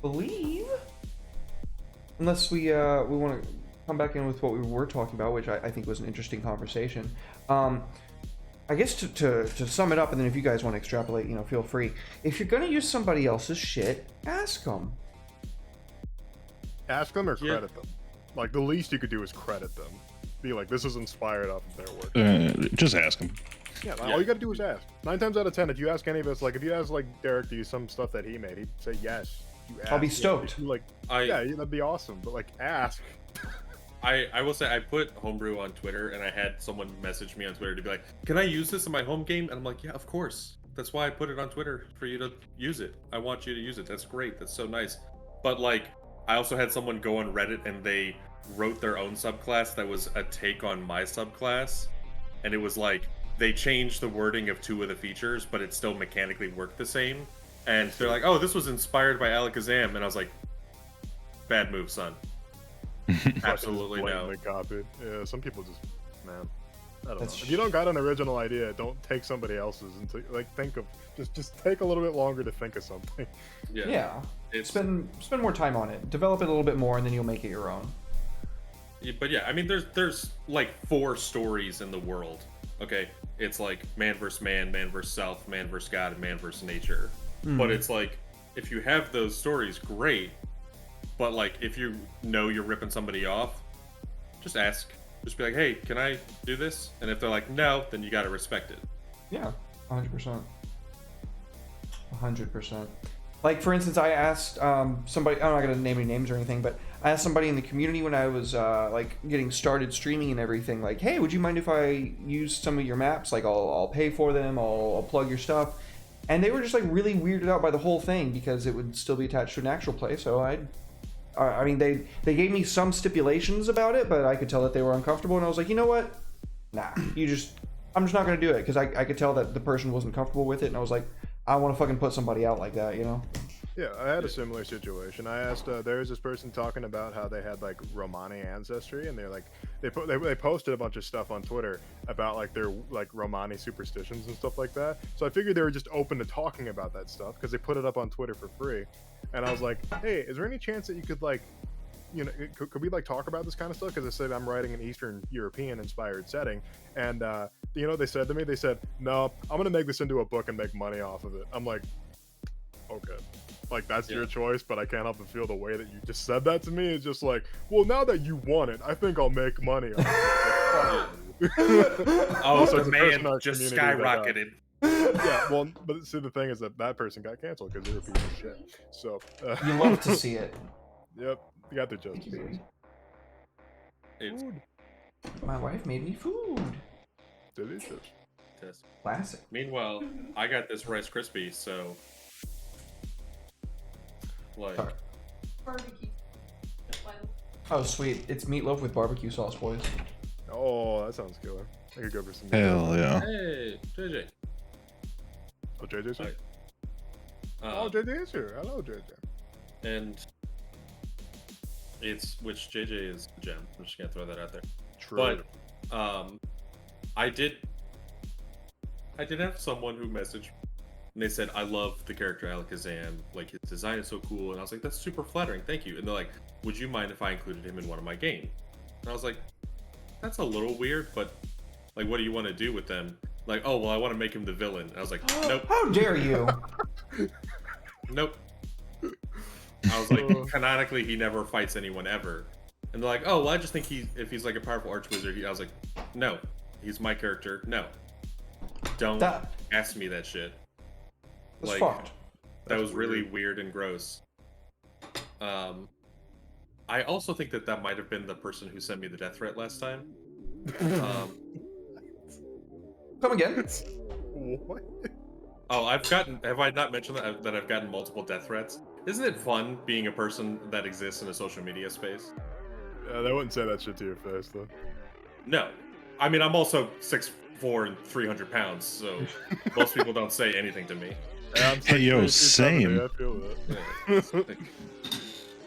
Believe. Unless we want to come back in with what we were talking about, which I think was an interesting conversation. I guess to sum it up, and then if you guys want to extrapolate, feel free. If you're gonna use somebody else's shit, ask them. Ask them or credit them. Like, the least you could do is credit them. Be like, this is inspired off of their work. Just ask him. Yeah, all you gotta do is ask. 9 times out of 10, if you ask any of us, like, if you ask, like, Derek to use some stuff that he made, he'd say yes. You ask. I'll be stoked. Yeah, that'd be awesome. But, like, ask. I will say, I put Homebrew on Twitter, and I had someone message me on Twitter to be like, can I use this in my home game? And I'm like, yeah, of course. That's why I put it on Twitter, for you to use it. I want you to use it. That's great. That's so nice. But, like, I also had someone go on Reddit, and they wrote their own subclass that was a take on my subclass. And it was like, they changed the wording of 2 of the features, but it still mechanically worked the same. And they're like, oh, this was inspired by Alakazam. And I was like, bad move, son. Absolutely no. Copied. Yeah, some people just, man, I don't know. That's If you don't got an original idea, don't take somebody else's and think of just take a little bit longer to think of something. Yeah. It's, Spend more time on it. Develop it a little bit more, and then you'll make it your own. but yeah, I mean, there's like 4 stories in the world. Okay, it's like man versus man, man versus self, man versus God, and man versus nature. But it's like, if you have those stories, great. But like, if you know you're ripping somebody off, just ask. Just be like, hey, can I do this? And if they're like, no, then you gotta respect it. Yeah, 100%. 100%. Like, for instance, I asked somebody, I'm not going to name any names or anything, but I asked somebody in the community when I was like getting started streaming and everything, like, hey, would you mind if I use some of your maps? Like, I'll pay for them, I'll plug your stuff. And they were just like really weirded out by the whole thing because it would still be attached to an actual play. So I mean, they gave me some stipulations about it, but I could tell that they were uncomfortable. And I was like, you know what? Nah, I'm just not going to do it, because I could tell that the person wasn't comfortable with it. And I was like, I want to fucking put somebody out like that, Yeah, I had a similar situation. I asked, there was this person talking about how they had like Romani ancestry, and they're like, they posted a bunch of stuff on Twitter about like their like Romani superstitions and stuff like that. So I figured they were just open to talking about that stuff because they put it up on Twitter for free. And I was like, hey, is there any chance that you could like, could we like talk about this kind of stuff? Because I said I'm writing an Eastern European inspired setting, and they said to me, they said, no, I'm gonna make this into a book and make money off of it. I'm like, okay, like that's your choice, but I can't help but feel the way that you just said that to me is just like, well, now that you want it, I think I'll make money off it. Oh, so the man just skyrocketed. Yeah, well, but see, the thing is that person got canceled because they were a piece of shit. So You love to see it. Yep, you got their justice. It's My wife made me food. delicious. Classic. Meanwhile, I got this Rice Krispie, so like, Sorry. Barbecue. Oh, sweet. It's meatloaf with barbecue sauce, boys. Oh, that sounds killer. I could go for some. Hell yeah. hey, JJ. Oh, JJ's here? Hi. Oh, JJ's here. Hello, JJ. And which JJ is a gem. I'm just gonna throw that out there. True. But I did have someone who messaged, and they said, I love the character Alakazam, like his design is so cool. And I was like, that's super flattering, thank you. And they're like, would you mind if I included him in one of my games? And I was like, that's a little weird, but like, what do you want to do with them? Like, oh, well, I want to make him the villain. And I was like, nope. How dare you? Nope. I was like, canonically, he never fights anyone ever. And they're like, oh, well, I just think if he's like a powerful archwizard, I was like, no, he's my character. No. Don't ask me that shit. That's Like, fucked. that was really weird and gross. I also think that might have been the person who sent me the death threat last time. Come again? What? Oh, have I not mentioned that I've gotten multiple death threats? Isn't it fun being a person that exists in a social media space? Yeah, they wouldn't say that shit to your face, though. No. I mean, I'm also 6'4" and 300 pounds, so most people don't say anything to me. Yeah, I'm Hey, yo, same. I feel that.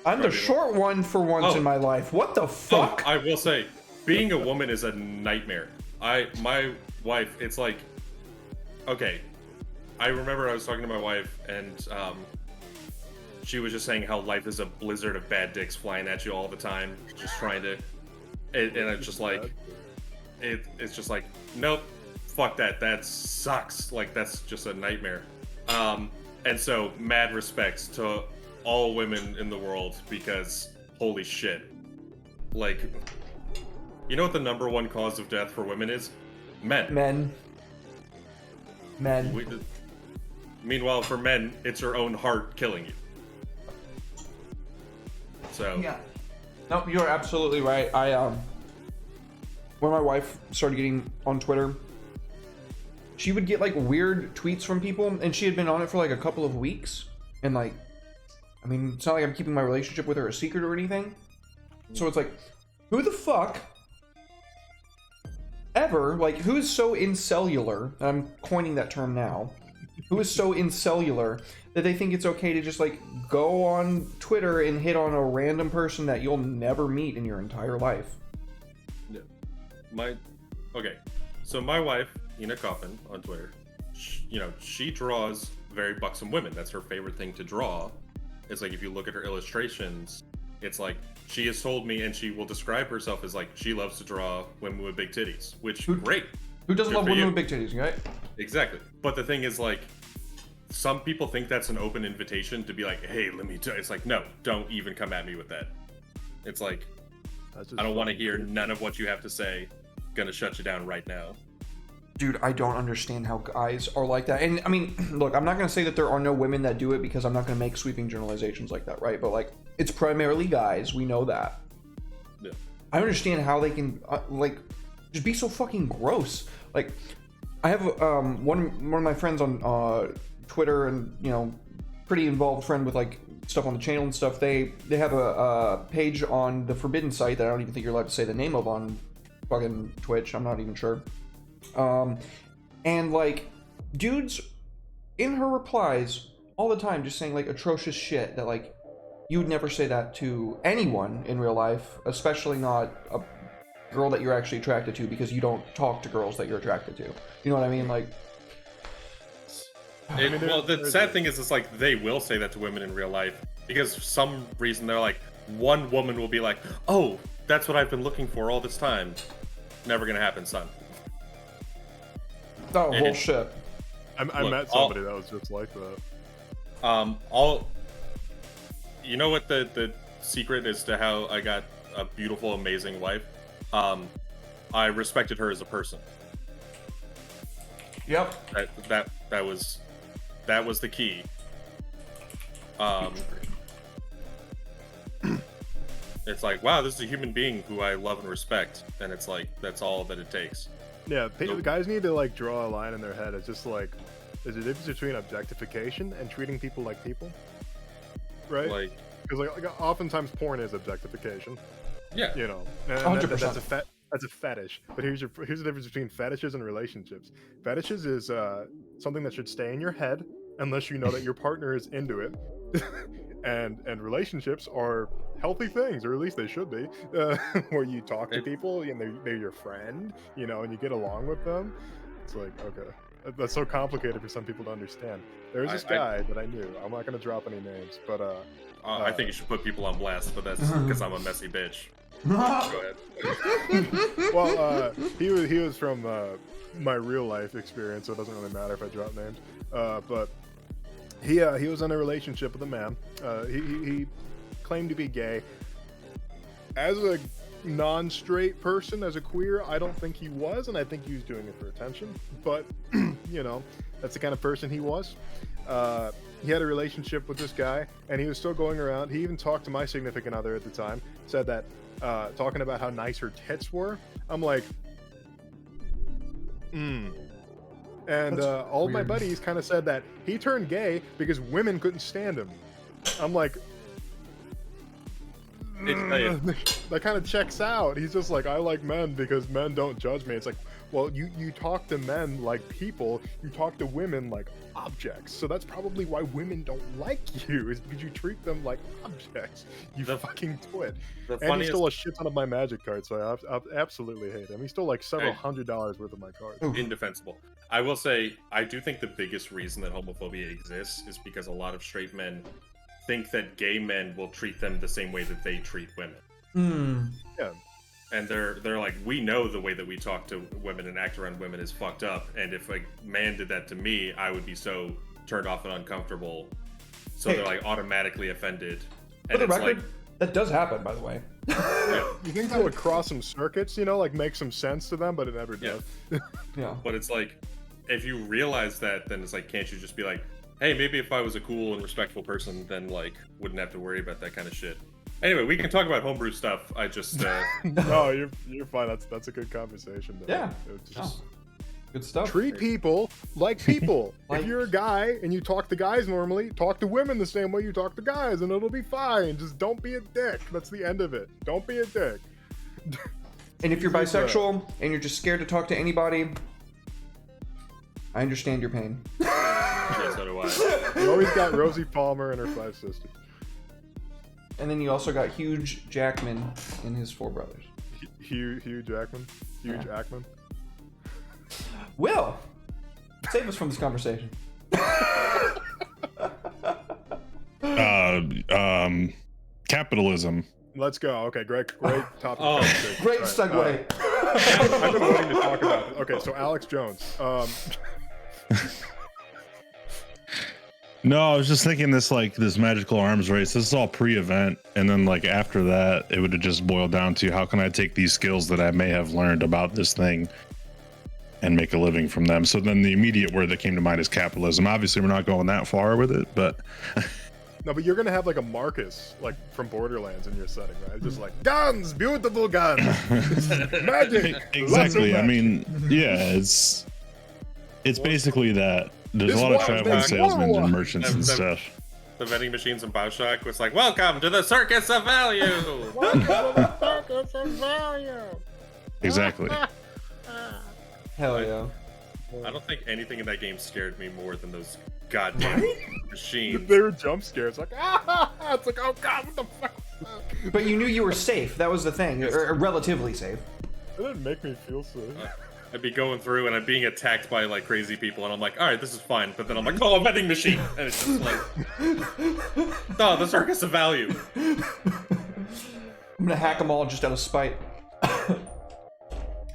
I'm the short one for once in my life. What the fuck? I will say, being a woman is a nightmare. My wife, it's like, okay, I remember I was talking to my wife, and she was just saying how life is a blizzard of bad dicks flying at you all the time, just trying to, and it's just like, it's just like, nope, fuck that sucks, like that's just a nightmare. And so mad respects to all women in the world, because holy shit, like, you know what the #1 cause of death for women is? Men. Meanwhile, for men, it's your own heart killing you. So Yeah. No, you're absolutely right. When my wife started getting on Twitter, she would get like weird tweets from people, and she had been on it for like a couple of weeks. And like, I mean, it's not like I'm keeping my relationship with her a secret or anything. So it's like, who the fuck ever, like, who is so incellular, and I'm coining that term now, who is so incellular that they think it's okay to just like go on Twitter and hit on a random person that you'll never meet in your entire life? So my wife, Ina Coffin, on Twitter, she draws very buxom women. That's her favorite thing to draw. It's like, if you look at her illustrations, it's like, she has told me, and she will describe herself as like, she loves to draw women with big titties, which, great. Who doesn't Good love for women you. with big titties, right? Exactly. But the thing is, like, some people think that's an open invitation to be like, hey, let me tell you. It's like, no, don't even come at me with that. It's like, I don't want to hear none of what you have to say. Gonna shut you down right now. Dude, I don't understand how guys are like that. And I mean, look, I'm not going to say that there are no women that do it, because I'm not going to make sweeping generalizations like that, right? But like, it's primarily guys. We know that. Yeah. I understand how they can like just be so fucking gross. Like, I have one of my friends on Twitter, and pretty involved friend with like stuff on the channel and stuff. They have a page on the forbidden site that I don't even think you're allowed to say the name of on fucking Twitch. I'm not even sure. And like, dudes in her replies all the time just saying like atrocious shit that like you would never say that to anyone in real life, especially not a girl that you're actually attracted to, because you don't talk to girls that you're attracted to. You know what I mean? Like, Well, the sad thing is, it's like, they will say that to women in real life, because for some reason they're like, one woman will be like, oh, that's what I've been looking for all this time. Never gonna happen, son. oh, bullshit. I met somebody that was just like that. You know what the secret is to how I got a beautiful, amazing wife? I respected her as a person. Yep. That was the key. It's like, wow, this is a human being who I love and respect, and it's like, that's all that it takes. Yeah, guys need to like draw a line in their head. It's just like, there's a difference between objectification and treating people like people, right? Like, because like oftentimes porn is objectification. yeah, And 100%. That's a fetish. But here's the difference between fetishes and relationships. Fetishes is something that should stay in your head unless you know that your partner is into it. and relationships are healthy things, or at least they should be, where you talk to people and they're your friend, and you get along with them. It's like, okay, that's so complicated for some people to understand. There's this guy that I knew. I'm not going to drop any names, but I think you should put people on blast, but that's because I'm a messy bitch. Go ahead. Well, he was from my real life experience, so it doesn't really matter if I drop names. But he was in a relationship with a man. He claimed to be gay. As a non-straight person, as a queer, I don't think he was, and I think he was doing it for attention. But that's the kind of person he was. He had a relationship with this guy, and he was still going around. He even talked to my significant other at the time, said that, talking about how nice her tits were. I'm like, And all of my buddies kind of said that he turned gay because women couldn't stand him. I'm like, that kind of checks out. He's just like, I like men because men don't judge me. It's like, Well, you talk to men like people, you talk to women like objects. So that's probably why women don't like you, is because you treat them like objects. You fucking twit. And he stole a shit ton of my Magic cards, so I absolutely hate him. He stole like several $100s worth of my cards. Indefensible. I will say, I do think the biggest reason that homophobia exists is because a lot of straight men think that gay men will treat them the same way that they treat women. Yeah. And they're like, we know the way that we talk to women and act around women is fucked up, and if a man did that to me, I would be so turned off and uncomfortable. So they're like automatically offended. For the record, that does happen, by the way. You think that would cross some circuits, you know, like make some sense to them, but it never does. Yeah. But it's like, if you realize that, then it's like, can't you just be like, hey, maybe if I was a cool and respectful person, then like wouldn't have to worry about that kind of shit. Anyway, we can talk about homebrew stuff. I just no, you're fine. That's a good conversation though. Yeah. Just good stuff. treat people like people. If you're a guy and you talk to guys normally, talk to women the same way you talk to guys, and it'll be fine. Just don't be a dick. That's the end of it. Don't be a dick. And if you're bisexual and you're just scared to talk to anybody, I understand your pain. Yeah, so do I. You always got Rosie Palmer and her 5 sisters. And then you also got Hugh Jackman and his 4 brothers. Hugh Jackman? Hugh Jackman? Will, save us from this conversation. Capitalism. Let's go. Okay, great topic. Great segue. I've been waiting to talk about it. Okay, so Alex Jones. No, I was just thinking this magical arms race. This is all pre-event, and then like after that, it would have just boiled down to how can I take these skills that I may have learned about this thing and make a living from them. So then the immediate word that came to mind is capitalism. Obviously, we're not going that far with it, but no, but you're gonna have like a Marcus, like from Borderlands, in your setting, right? Just like guns, beautiful guns, magic. Exactly. I mean, yeah, it's basically that. There's a lot of traveling salesmen and merchants and stuff. The vending machines in BioShock was like, welcome to the circus of value! Welcome to the circus of value! Exactly. Hell yeah. I don't think anything in that game scared me more than those goddamn machines. They were jump scares, like, ah! It's like, oh god, what the fuck? But you knew you were safe. That was the thing. Or relatively safe. It didn't make me feel safe. I'd be going through and I'm being attacked by like crazy people, and I'm like, all right, this is fine. But then I'm like, oh, a vending machine, and it's just like, oh, the circus of value. I'm gonna hack them all just out of spite.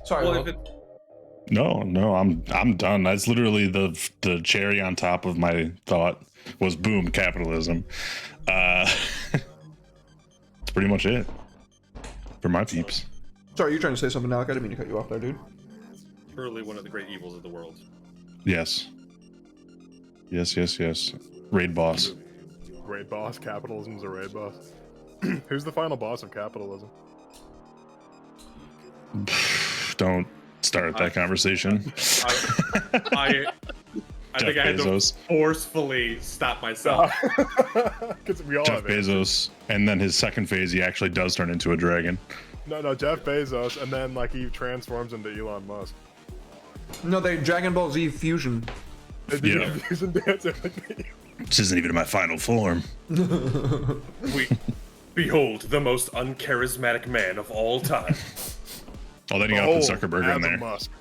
Sorry. Well, No, I'm done. That's literally the cherry on top of my thought was boom, capitalism. That's pretty much it for my peeps. Sorry, you're trying to say something, Alec. I didn't mean to cut you off there, dude. Truly one of the great evils of the world. Yes. Raid boss. Raid boss. Capitalism's a raid boss. Who's the final boss of capitalism? Don't start that conversation. I think I had to forcefully stop myself. Because we all Jeff have Bezos, and then his second phase, he actually does turn into a dragon. No, Jeff Bezos, and then like he transforms into Elon Musk. No, they Dragon Ball Z fusion. Yeah. This isn't even in my final form. We behold the most uncharismatic man of all time. Oh, then you gotta put Zuckerberg in there. Musk.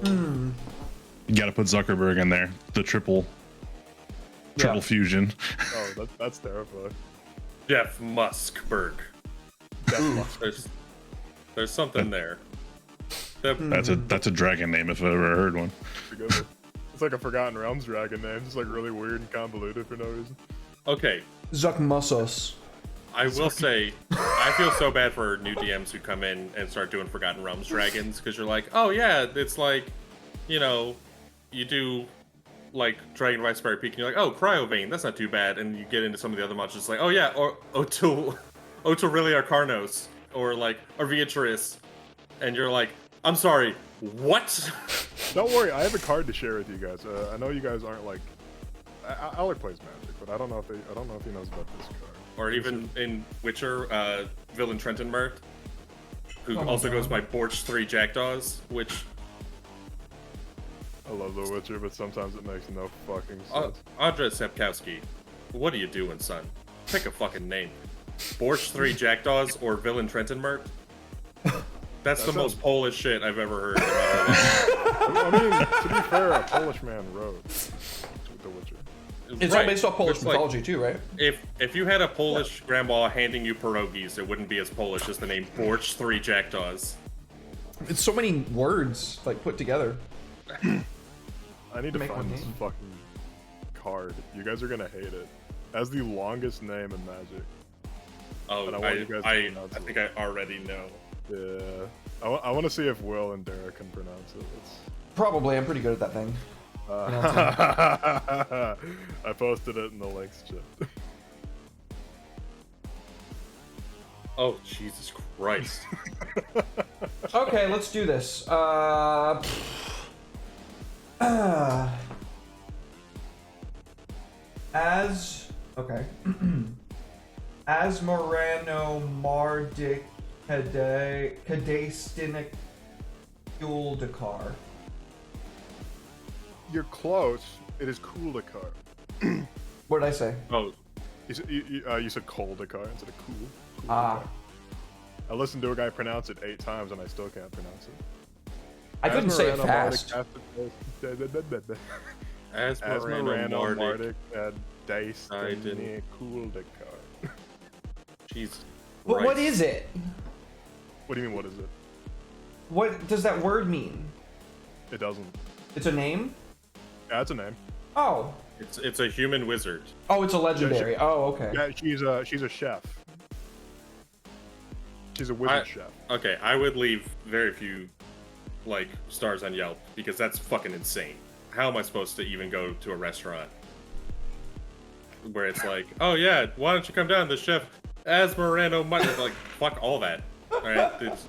You gotta put Zuckerberg in there. The triple fusion. Oh, that's terrifying. Jeff Muskberg. There's something there. That's a dragon name if I ever heard one. It's like a Forgotten Realms dragon name, just like really weird and convoluted for no reason. Okay. Zuckmussos. I will say, I feel so bad for new DMs who come in and start doing Forgotten Realms dragons, because you're like, oh yeah, it's like, you know, you do like Dragon of Icefire Peak, and you're like, oh, Cryovane, that's not too bad, and you get into some of the other monsters, like, oh yeah, or Otorili Arcarnos, or like Arviatris, and you're like, I'm sorry, what? Don't worry, I have a card to share with you guys. I know you guys aren't like, Alec plays Magic, but I don't know if he knows about this card. Or even in Witcher, Villain Trenton Mert, who also goes by Borch 3 Jackdaws, which I love The Witcher, but sometimes it makes no fucking sense. Andrzej Sapkowski, what are you doing, son? Pick a fucking name. Borch 3 Jackdaws or Villain Trentenmark? That's the most Polish shit I've ever heard in my life. I mean, to be fair, a Polish man wrote The Witcher. It's all based off Polish mythology too, right? If you had a Polish grandma handing you pierogies, it wouldn't be as Polish as the name Borch 3 Jackdaws. It's so many words like put together. I need to find this fucking card. You guys are gonna hate it. It has the longest name in Magic. Oh, I think I already know. Yeah. I want to see if Will and Derek can pronounce it. Probably, I'm pretty good at that thing. I posted it in the links chat. Oh, Jesus Christ. Okay, let's do this. As Morano Mardik Kadastinik Yuldakar. You're close. It is Kuldakar. What did I say? Oh, You said Kuldakar instead of cool. Ah. I listened to a guy pronounce it 8 times and I still can't pronounce it. I couldn't say it fast. Asmarano Mardik Kadastinik Kuldakar. Jesus. But what is it? What do you mean, what is it? What does that word mean? It doesn't. It's a name? Yeah, it's a name. Oh. It's a human wizard. Oh, it's a legendary. Oh, okay. Yeah, she's a chef. She's a wizard chef. Okay, I would leave very few like stars on Yelp because that's fucking insane. How am I supposed to even go to a restaurant where it's like, oh yeah, why don't you come down? The chef Asmarano Mardik, like fuck all that. All right, it's,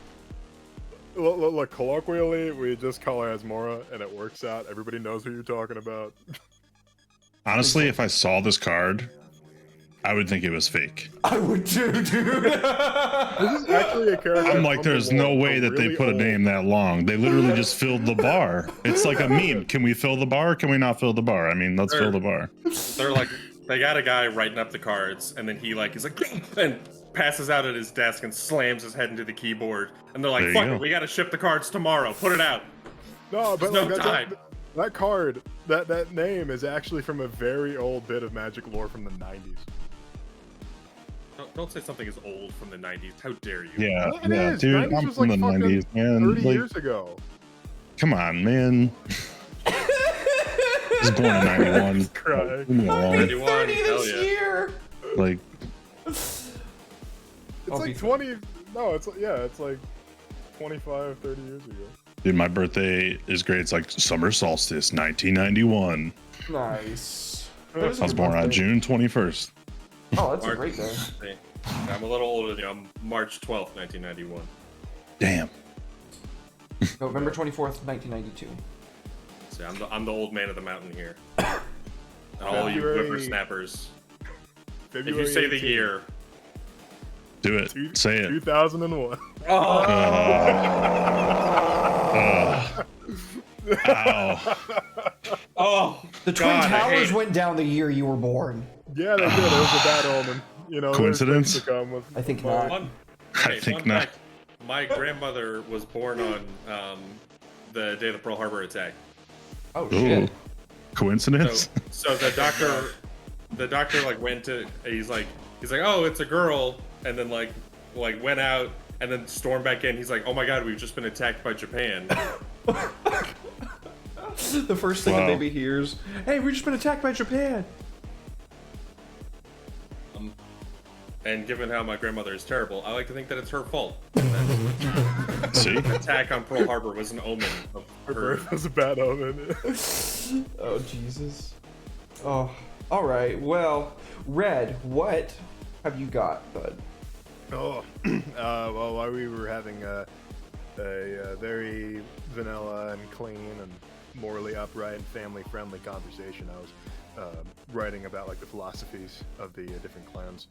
Look, colloquially, we just call her Asmora, and it works out. Everybody knows who you're talking about. Honestly, if I saw this card, I would think it was fake. I would too, dude. This is actually a character. I'm like, there's no way that they put a name that long. They literally just filled the bar. It's like a meme. Can we fill the bar? Can we not fill the bar? I mean, let's fill the bar. they're like, they got a guy writing up the cards, and then he's like, and passes out at his desk and slams his head into the keyboard. And they're like, fuck it, we gotta ship the cards tomorrow. Put it out. No, but there's no time. That card, that name is actually from a very old bit of Magic lore from the 90s. Don't say something is old from the 90s. How dare you? Yeah, It is. dude, 90s I'm was from like the 90s, man. 30 years ago. Come on, man. I was born in 91. Crying. Leave me alone. 91, 30 hell this yeah. year. Like, It's like 20. No, it's like 25, 30 years ago. dude, my birthday is great. It's like summer solstice, 1991. Nice. I was born on June 21st. Oh, that's a great day. I'm a little older than you. I'm March 12th, 1991. Damn. November 24th, 1992. See, I'm the old man of the mountain here. And all you February- whippersnappers. If February you say the 18th, year, Do it. Say it. 2001. Ow. oh, The Twin God, I hate Towers it. went down the year you were born. Yeah, they did. It was a bad omen. You know, there's Coincidence? things to come with I think tomorrow. not. Okay, think fun not. fact, my grandmother was born on the day of the Pearl Harbor attack. Oh, Ooh. shit. Coincidence? So the doctor like went to he's like oh, it's a girl, and then like went out and then stormed back in. He's like, oh my God, we've just been attacked by Japan. The first thing Wow. a baby hears, hey, we've just been attacked by Japan. And given how my grandmother is terrible, I like to think that it's her fault. See? Attack on Pearl Harbor was an omen of Her her. birth was a bad omen. Oh, Jesus. Oh, all right. Well, Red, what have you got, bud? Oh, well, while we were having a very vanilla and clean and morally upright and family-friendly conversation, I was writing about like the philosophies of the different clans.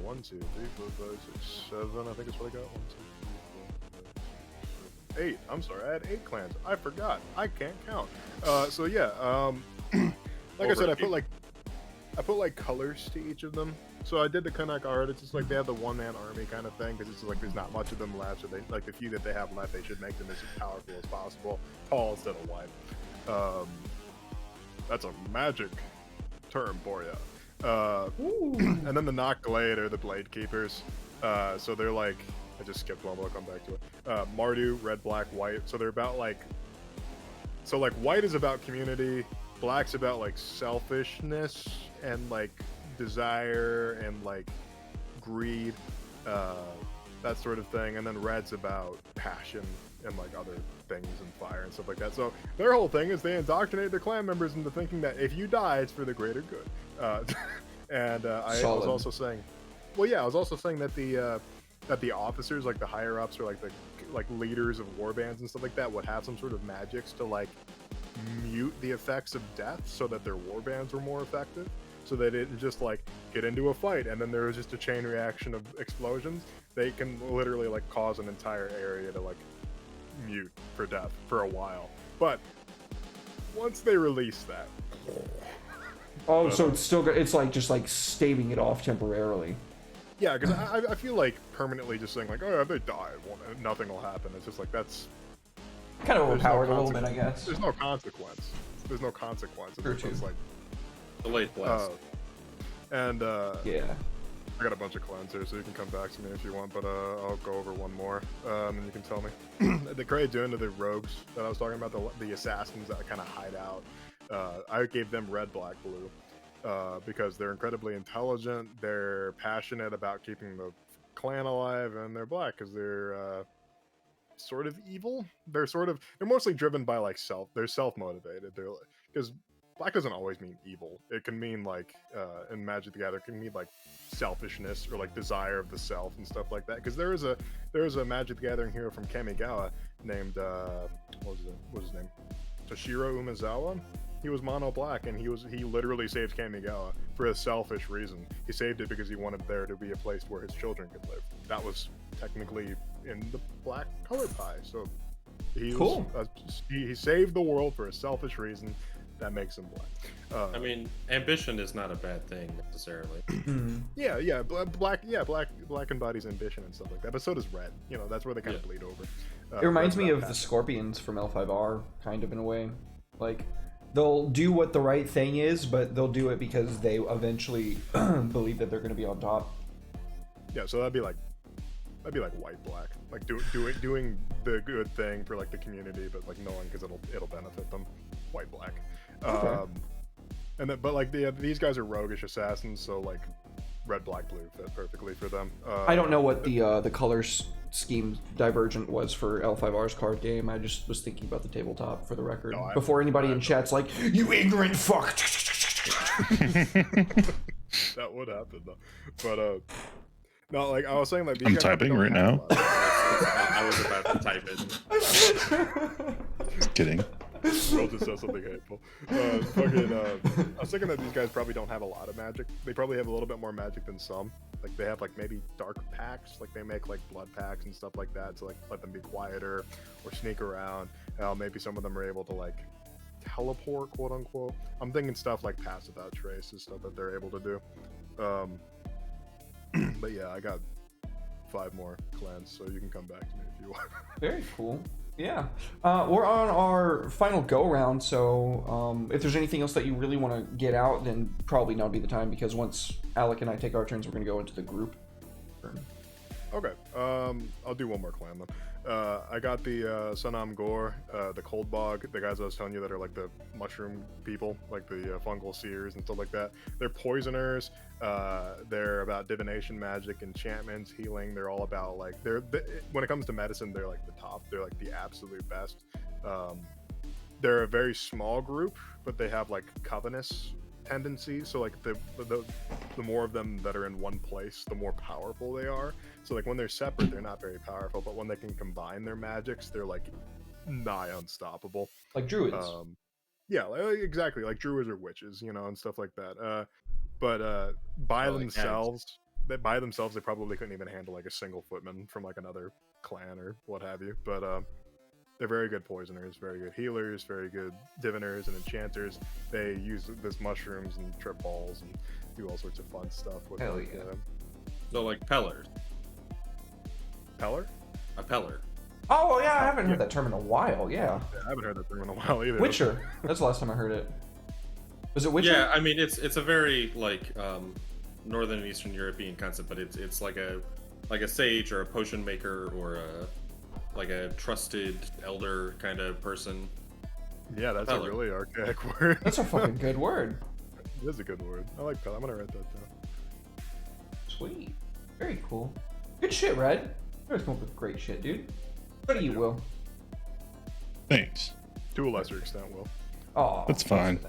1, 2, 3, 4, 5, 6, 7. I think is what I got. 1, 2, 3, 4, 5, 6, 7. 8. I'm sorry, I had 8 clans. I forgot. I can't count. So yeah, like I said, I put like colors to each of them. So I did the Kunnak art. It's just like they have the one-man army kind of thing, because it's just like there's not much of them left. So they like the few that they have left, they should make them as powerful as possible, tall instead of wide. That's a magic term for you. And then the Nock Glade are the Blade Keepers. So they're like, I just skipped one, but I'll come back to it. Mardu, red, black, white. So they're about like, so like white is about community, black's about like selfishness and like desire and like greed, that sort of thing. And then red's about passion and like other things and fire and stuff like that. So their whole thing is they indoctrinate their clan members into thinking that if you die, it's for the greater good. And I was also saying, well, yeah, I was also saying that the officers, like the higher ups or like the leaders of war bands and stuff like that, would have some sort of magics to like mute the effects of death, so that their war bands were more effective. So they didn't just like get into a fight and then there was just a chain reaction of explosions. They can literally like cause an entire area to like mute for death for a while. But once they release that, Oh, so it's still it's like just like staving it off temporarily. yeah, because I feel like permanently just saying like, oh, if they die, nothing will happen. It's just like that's Kind of there's no overpowered a little bit, I guess. There's no consequence. There's no consequence. True, It's just like Delayed blast. and Yeah. I got a bunch of cleansers, so you can come back to me if you want, but I'll go over one more, and you can tell me. The credit doing to the rogues that I was talking about, the assassins that kind of hide out, I gave them red, black, blue, because they're incredibly intelligent, they're passionate about keeping the clan alive, and they're black because they're sort of evil. They're mostly driven by like they're self-motivated. They're because black doesn't always mean evil. It can mean like in Magic the Gathering, it can mean like selfishness or like desire of the self and stuff like that. Because there is a Magic the Gathering hero from Kamigawa named what was his name? Toshiro Umezawa. He was mono black, and he literally saved Kamigawa for a selfish reason. He saved it because he wanted there to be a place where his children could live. That was technically in the black color pie. So he Cool. He saved the world for a selfish reason. That makes him black. I mean, ambition is not a bad thing necessarily. Yeah, black embodies ambition and stuff like that. But so does red. You know, that's where they kind of bleed over. It reminds red's me about of the passion. Scorpions from L5R, kind of in a way. Like, they'll do what the right thing is, but they'll do it because they eventually believe that they're going to be on top. Yeah, so that'd be like white black, like doing the good thing for like the community, but like knowing because it'll benefit them. White black, Okay. and then but like these guys are roguish assassins, so like red, black, blue fit perfectly for them. I don't know what the color scheme divergent was for L5R's card game. I just was thinking about the tabletop for the record. No, Before anybody in chat's like, "You ignorant fuck." That would happen though, but no, like I was saying, like these I'm guys probably typing don't right have now. a lot. I was about to type it. Just kidding. Will just said something hateful. I was thinking that these guys probably don't have a lot of magic. They probably have a little bit more magic than some. Like they have like maybe dark packs, like they make like blood packs and stuff like that to like let them be quieter or sneak around. Maybe some of them are able to like teleport, quote unquote. I'm thinking stuff like pass without trace is stuff that they're able to do. But yeah, I got 5 more clans, so you can come back to me if you want. Very cool. Yeah. We're on our final go round, so if there's anything else that you really want to get out, then probably now would be the time, because once Alec and I take our turns, we're going to go into the group. Okay, I'll do one more clan then. I got the Sanam Gore, the Cold Bog, the guys I was telling you that are like the mushroom people, like the fungal seers and stuff like that. They're poisoners. They're about divination, magic, enchantments, healing. They're all about like when it comes to medicine, they're like the top. They're like the absolute best. They're a very small group, but they have like covenants tendencies. So like the more of them that are in one place, the more powerful they are. So like when they're separate, they're not very powerful, but when they can combine their magics, they're like nigh unstoppable. Like druids. Yeah, exactly, like druids or witches, you know, and stuff like that. But by Or like themselves, they probably couldn't even handle like a single footman from like another clan or what have you. But They're very good poisoners, very good healers, very good diviners and enchanters. They use this mushrooms and trip balls and do all sorts of fun stuff with Hell like, yeah. So like Pellers. Peller? A Peller. Oh yeah, I haven't Yeah. heard that term in a while. Yeah. Yeah, I haven't heard that term in a while either. Witcher. That's the last time I heard it. Was it Witcher? Yeah, I mean it's a very like northern and eastern European concept, but it's like a sage or a potion maker or a trusted elder kind of person. Yeah, that's Peller. a really archaic word. That's a fucking good word. It is a good word. I like that. I'm gonna write that down. Sweet. Very cool. Good shit, Red. You always come up with great shit, dude. What do you, Will? Thanks. To a lesser extent, Will. Oh, That's fine.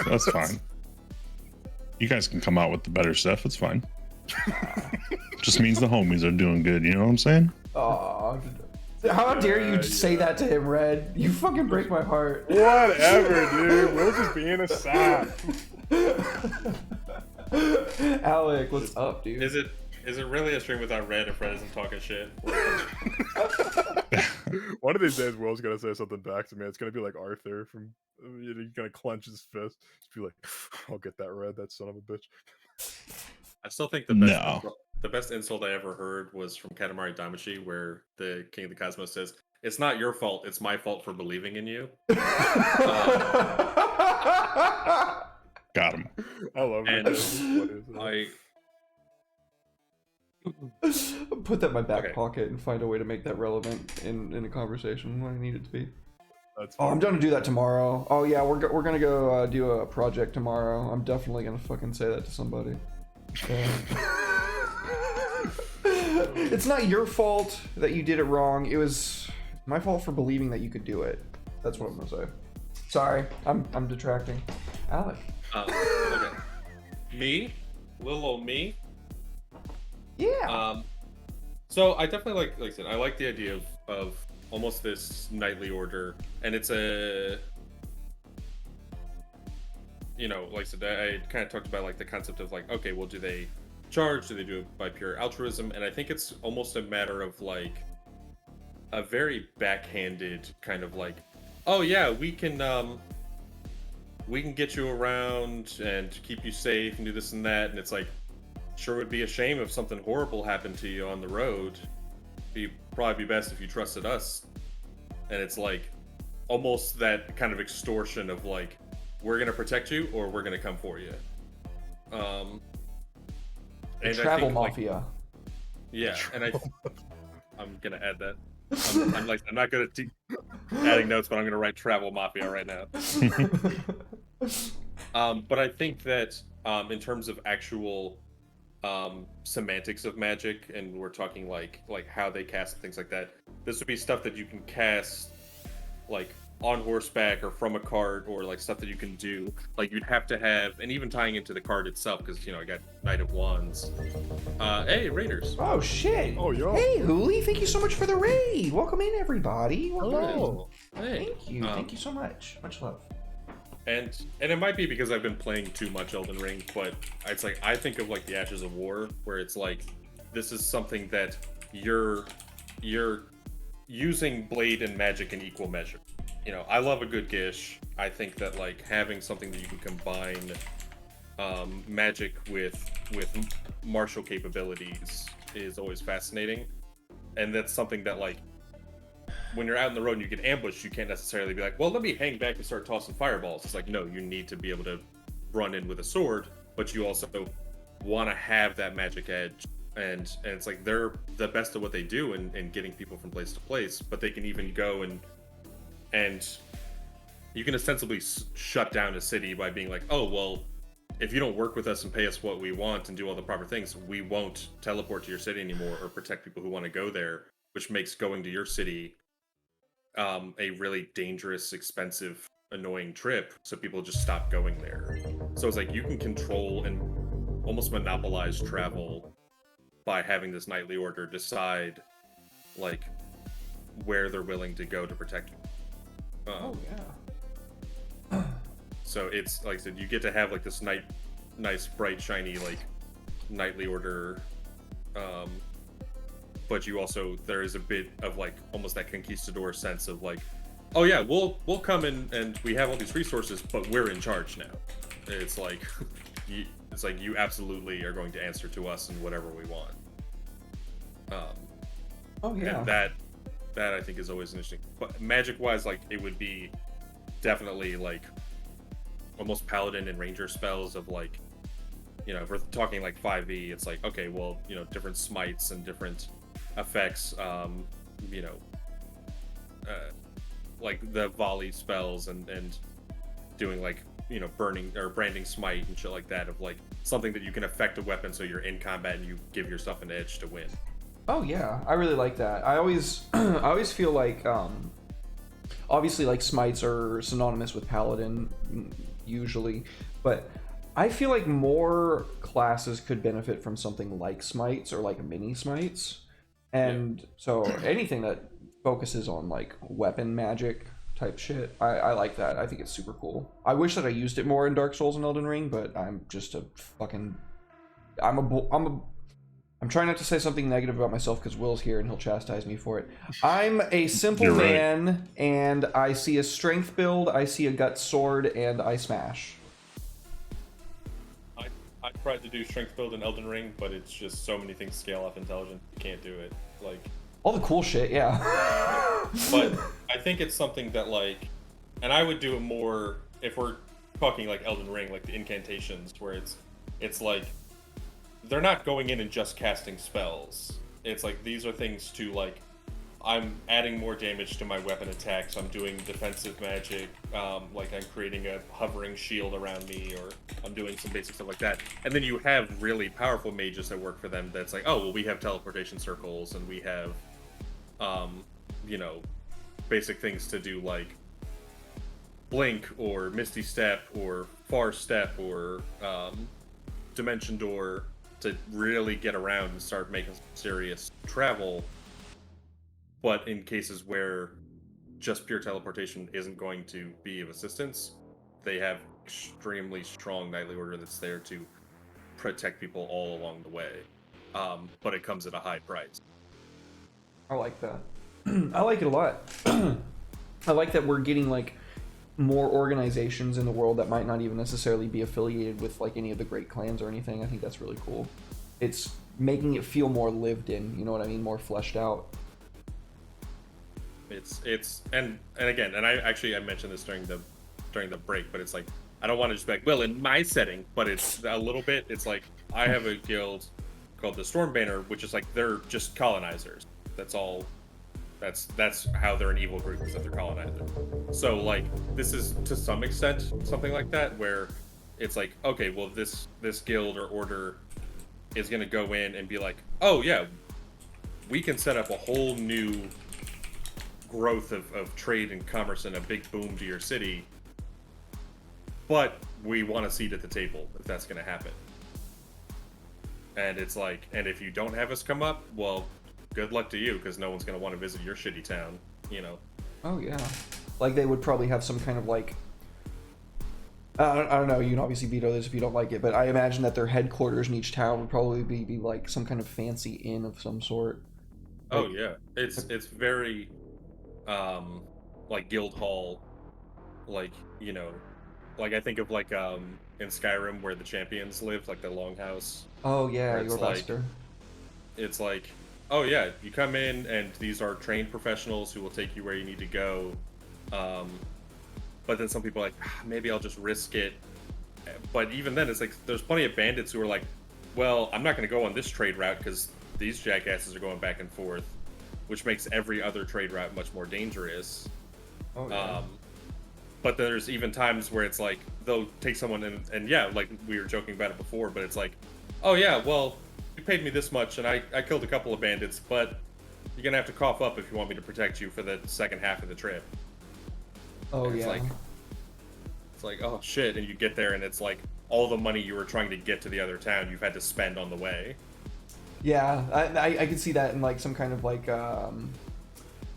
That's fine. You guys can come out with the better stuff. It's fine. Just means the homies are doing good. You know what I'm saying? Oh, how dare you say that to him, Red? You fucking break my heart. Whatever, dude. Will's just being a sap. Alec, what's up, dude? Is it really a stream without Red if Red isn't talking shit? One of these days, Will's gonna say something back to me. It's gonna be like Arthur from. He's gonna clench his fist. Just be like, "I'll get that Red, that son of a bitch." I still think the best insult I ever heard was from Katamari Damacy, where the King of the Cosmos says, "It's not your fault. It's my fault for believing in you." Got him. I love And it. What is it? Put that in my back Okay. pocket and find a way to make that relevant in a conversation when I need it to be. That's Oh, I'm fine. gonna do that tomorrow. Oh yeah, we're gonna go do a project tomorrow. I'm definitely gonna fucking say that to somebody. Yeah. It's not your fault that you did it wrong. It was my fault for believing that you could do it. That's what I'm gonna say. Sorry, I'm detracting. Alec. Okay. Me, little old me. Yeah. So I definitely like I said, I like the idea of almost this nightly order, and it's a, like I said, I kind of talked about like the concept of like, okay, well, do they charge? Do they do it by pure altruism? And I think it's almost a matter of like a very backhanded kind of like, oh yeah, we can get you around and keep you safe and do this and that, and it's like, sure would be a shame if something horrible happened to you on the road. It'd probably be best if you trusted us. And it's like almost that kind of extortion of like, we're gonna protect you or we're gonna come for you. The And I travel think, like, mafia. yeah, and I'm gonna add that. I'm not good at adding notes, but I'm gonna write travel mafia right now. But I think that in terms of actual semantics of magic, and we're talking like how they cast and things like that, this would be stuff that you can cast like on horseback or from a cart, or like stuff that you can do like you'd have to have, and even tying into the card itself, because I got Knight of Wands. Hey Raiders. Oh shit! Oh, yo. Hey Hooli, thank you so much for the raid. Welcome in, everybody. Welcome in. Hey. Thank you so much. Much love. And it might be because I've been playing too much Elden Ring, but it's like I think of like the Ashes of War, where it's like this is something that you're using blade and magic in equal measure. I love a good gish. I think that like having something that you can combine magic with martial capabilities is always fascinating, and that's something that like when you're out in the road and you get ambushed, you can't necessarily be like, well, let me hang back and start tossing fireballs. It's like, no, you need to be able to run in with a sword, but you also want to have that magic edge. And it's like they're the best at what they do in getting people from place to place, but they can even go and you can ostensibly shut down a city by being like, oh, well, if you don't work with us and pay us what we want and do all the proper things, we won't teleport to your city anymore or protect people who want to go there, which makes going to your city a really dangerous, expensive, annoying trip, so people just stop going there. So it's like you can control and almost monopolize travel by having this nightly order decide like where they're willing to go to protect you. Oh yeah. So it's like I said, you get to have like this nice, bright, shiny like nightly order but you also, there is a bit of like almost that conquistador sense of like, oh yeah, we'll come in and we have all these resources, but we're in charge now. It's like you absolutely are going to answer to us in whatever we want. Oh yeah. And that I think is always interesting. But magic wise, like it would be definitely like almost paladin and ranger spells of like, you know, if we're talking like 5e, it's like, okay, well, you know, different smites and different effects, you know, like the volley spells and doing like, you know, burning or branding smite and shit like that, of like something that you can affect a weapon so you're in combat and you give yourself an edge to win. Oh yeah, I really like that. I always I always feel like obviously like smites are synonymous with paladin usually, but I feel like more classes could benefit from something like smites or like mini smites. And so anything that focuses on like weapon magic type shit, I like that. I think it's super cool. I wish that I used it more in Dark Souls and Elden Ring, but I'm just a fucking I'm trying not to say something negative about myself because Will's here and he'll chastise me for it. I'm a simple You're right. man, and I see a strength build, I see a gut sword, and I smash. I tried to do strength build in Elden Ring, but it's just so many things scale off intelligence. You can't do it. Like All the cool shit, yeah. but I think it's something that like, and I would do it more if we're talking like Elden Ring, like the incantations, where it's like they're not going in and just casting spells. It's like these are things to like, I'm adding more damage to my weapon attacks. I'm doing defensive magic. Like I'm creating a hovering shield around me, or I'm doing some basic stuff like that. And then you have really powerful mages that work for them. That's like, oh well, we have teleportation circles, and we have, you know, basic things to do like blink or misty step or far step or dimension door to really get around and start making some serious travel. But in cases where just pure teleportation isn't going to be of assistance, they have extremely strong knightly order that's there to protect people all along the way. But it comes at a high price. I like that. I like it a lot. I like that we're getting like more organizations in the world that might not even necessarily be affiliated with like any of the great clans or anything. I think that's really cool. It's making it feel more lived in, you know what I mean? More fleshed out. It's and again, and I mentioned this during the break, but it's like I don't want to just be like, well, in my setting, but it's a little bit. It's like I have a guild called the Stormbanner, which is like they're just colonizers. That's all. That's how they're an evil group, is that they're colonizers. So like this is to some extent something like that, where it's like, okay, well this guild or order is gonna go in and be like, oh yeah, we can set up a whole new growth of trade and commerce and a big boom to your city, but we want a seat at the table if that's going to happen. And it's like, and if you don't have us come up, well, good luck to you, because no one's going to want to visit your shitty town, you know. Oh yeah, like they would probably have some kind of like I don't know, you can obviously veto this if you don't like it, but I imagine that their headquarters in each town would probably be like some kind of fancy inn of some sort. Oh yeah, it's very like guild hall, like, you know, like I think of like in Skyrim where the champions live, like the longhouse. Oh yeah, it's your like, buster. It's like, oh yeah, you come in and these are trained professionals who will take you where you need to go. But then some people are like, maybe I'll just risk it. But even then, it's like there's plenty of bandits who are like, well, I'm not going to go on this trade route because these jackasses are going back and forth, which makes every other trade route much more dangerous. Oh yeah. But there's even times where it's like they'll take someone and yeah, like we were joking about it before, but it's like, oh yeah, well, you paid me this much and I killed a couple of bandits, but you're gonna have to cough up if you want me to protect you for the second half of the trip. Oh and yeah. It's like, oh shit, and you get there and it's like all the money you were trying to get to the other town you've had to spend on the way. Yeah, I could see that in like some kind of like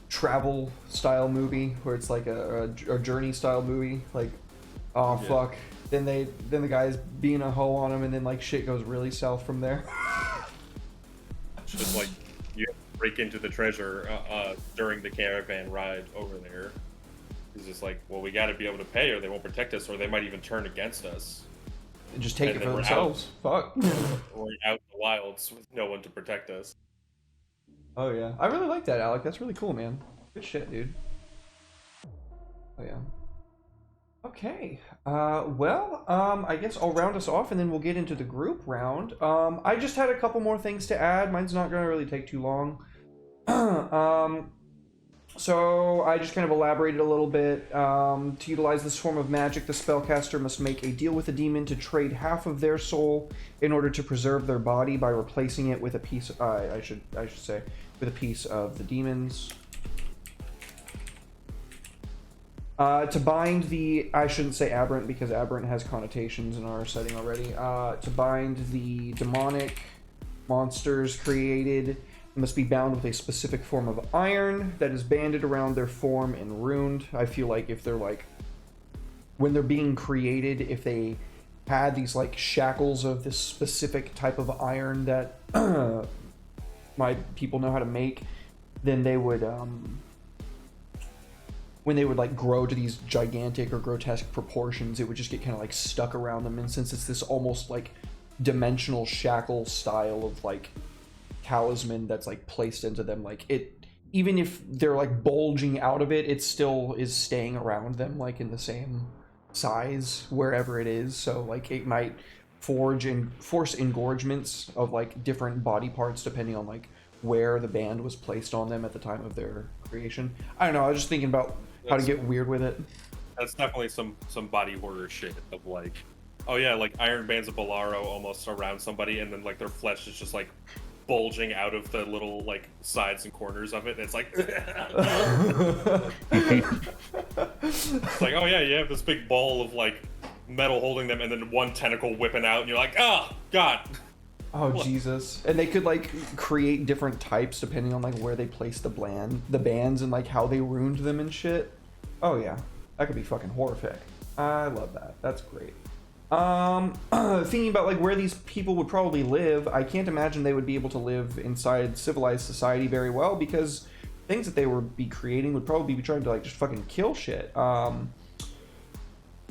travel style movie where it's like a journey style movie. Like, oh Yeah. fuck, then the guy's being a hoe on him, and then like shit goes really south from there. It's just like you break into the treasure during the caravan ride over there. He's just like, well, we got to be able to pay, or they won't protect us, or they might even turn against us. And just take And it then for we're themselves. Fuck. We're out in the wilds with no one to protect us. Oh yeah, I really like that, Alec. That's really cool, man. Good shit, dude. Oh yeah. Okay. I guess I'll round us off, and then we'll get into the group round. I just had a couple more things to add. Mine's not gonna really take too long. So I just kind of elaborated a little bit. To utilize this form of magic, the spellcaster must make a deal with a demon to trade half of their soul in order to preserve their body by replacing it with a piece. I should say with a piece of the demon's. To bind the, I shouldn't say aberrant because aberrant has connotations in our setting already. To bind the demonic monsters created, must be bound with a specific form of iron that is banded around their form and ruined. I feel like if they're like, when they're being created, if they had these like shackles of this specific type of iron that my people know how to make, then they would, when they would like grow to these gigantic or grotesque proportions, it would just get kind of like stuck around them. And since it's this almost like dimensional shackle style of like talisman that's like placed into them, like it, even if they're like bulging out of it, it still is staying around them like in the same size wherever it is. So like it might force engorgements of like different body parts depending on like where the band was placed on them at the time of their creation. I don't know, I was just thinking about how to get weird with it. That's definitely some body horror shit of like, oh yeah, like iron bands of Bolaro almost around somebody, and then like their flesh is just like bulging out of the little like sides and corners of it. And it's like, it's like, oh yeah, you have this big ball of like metal holding them, and then one tentacle whipping out, and you're like, oh god. Oh Jesus! And they could like create different types depending on like where they place the bands and like how they ruined them and shit. Oh yeah, that could be fucking horrific. I love that. That's great. Thinking about like where these people would probably live, I can't imagine they would be able to live inside civilized society very well because things that they would be creating would probably be trying to like just fucking kill shit.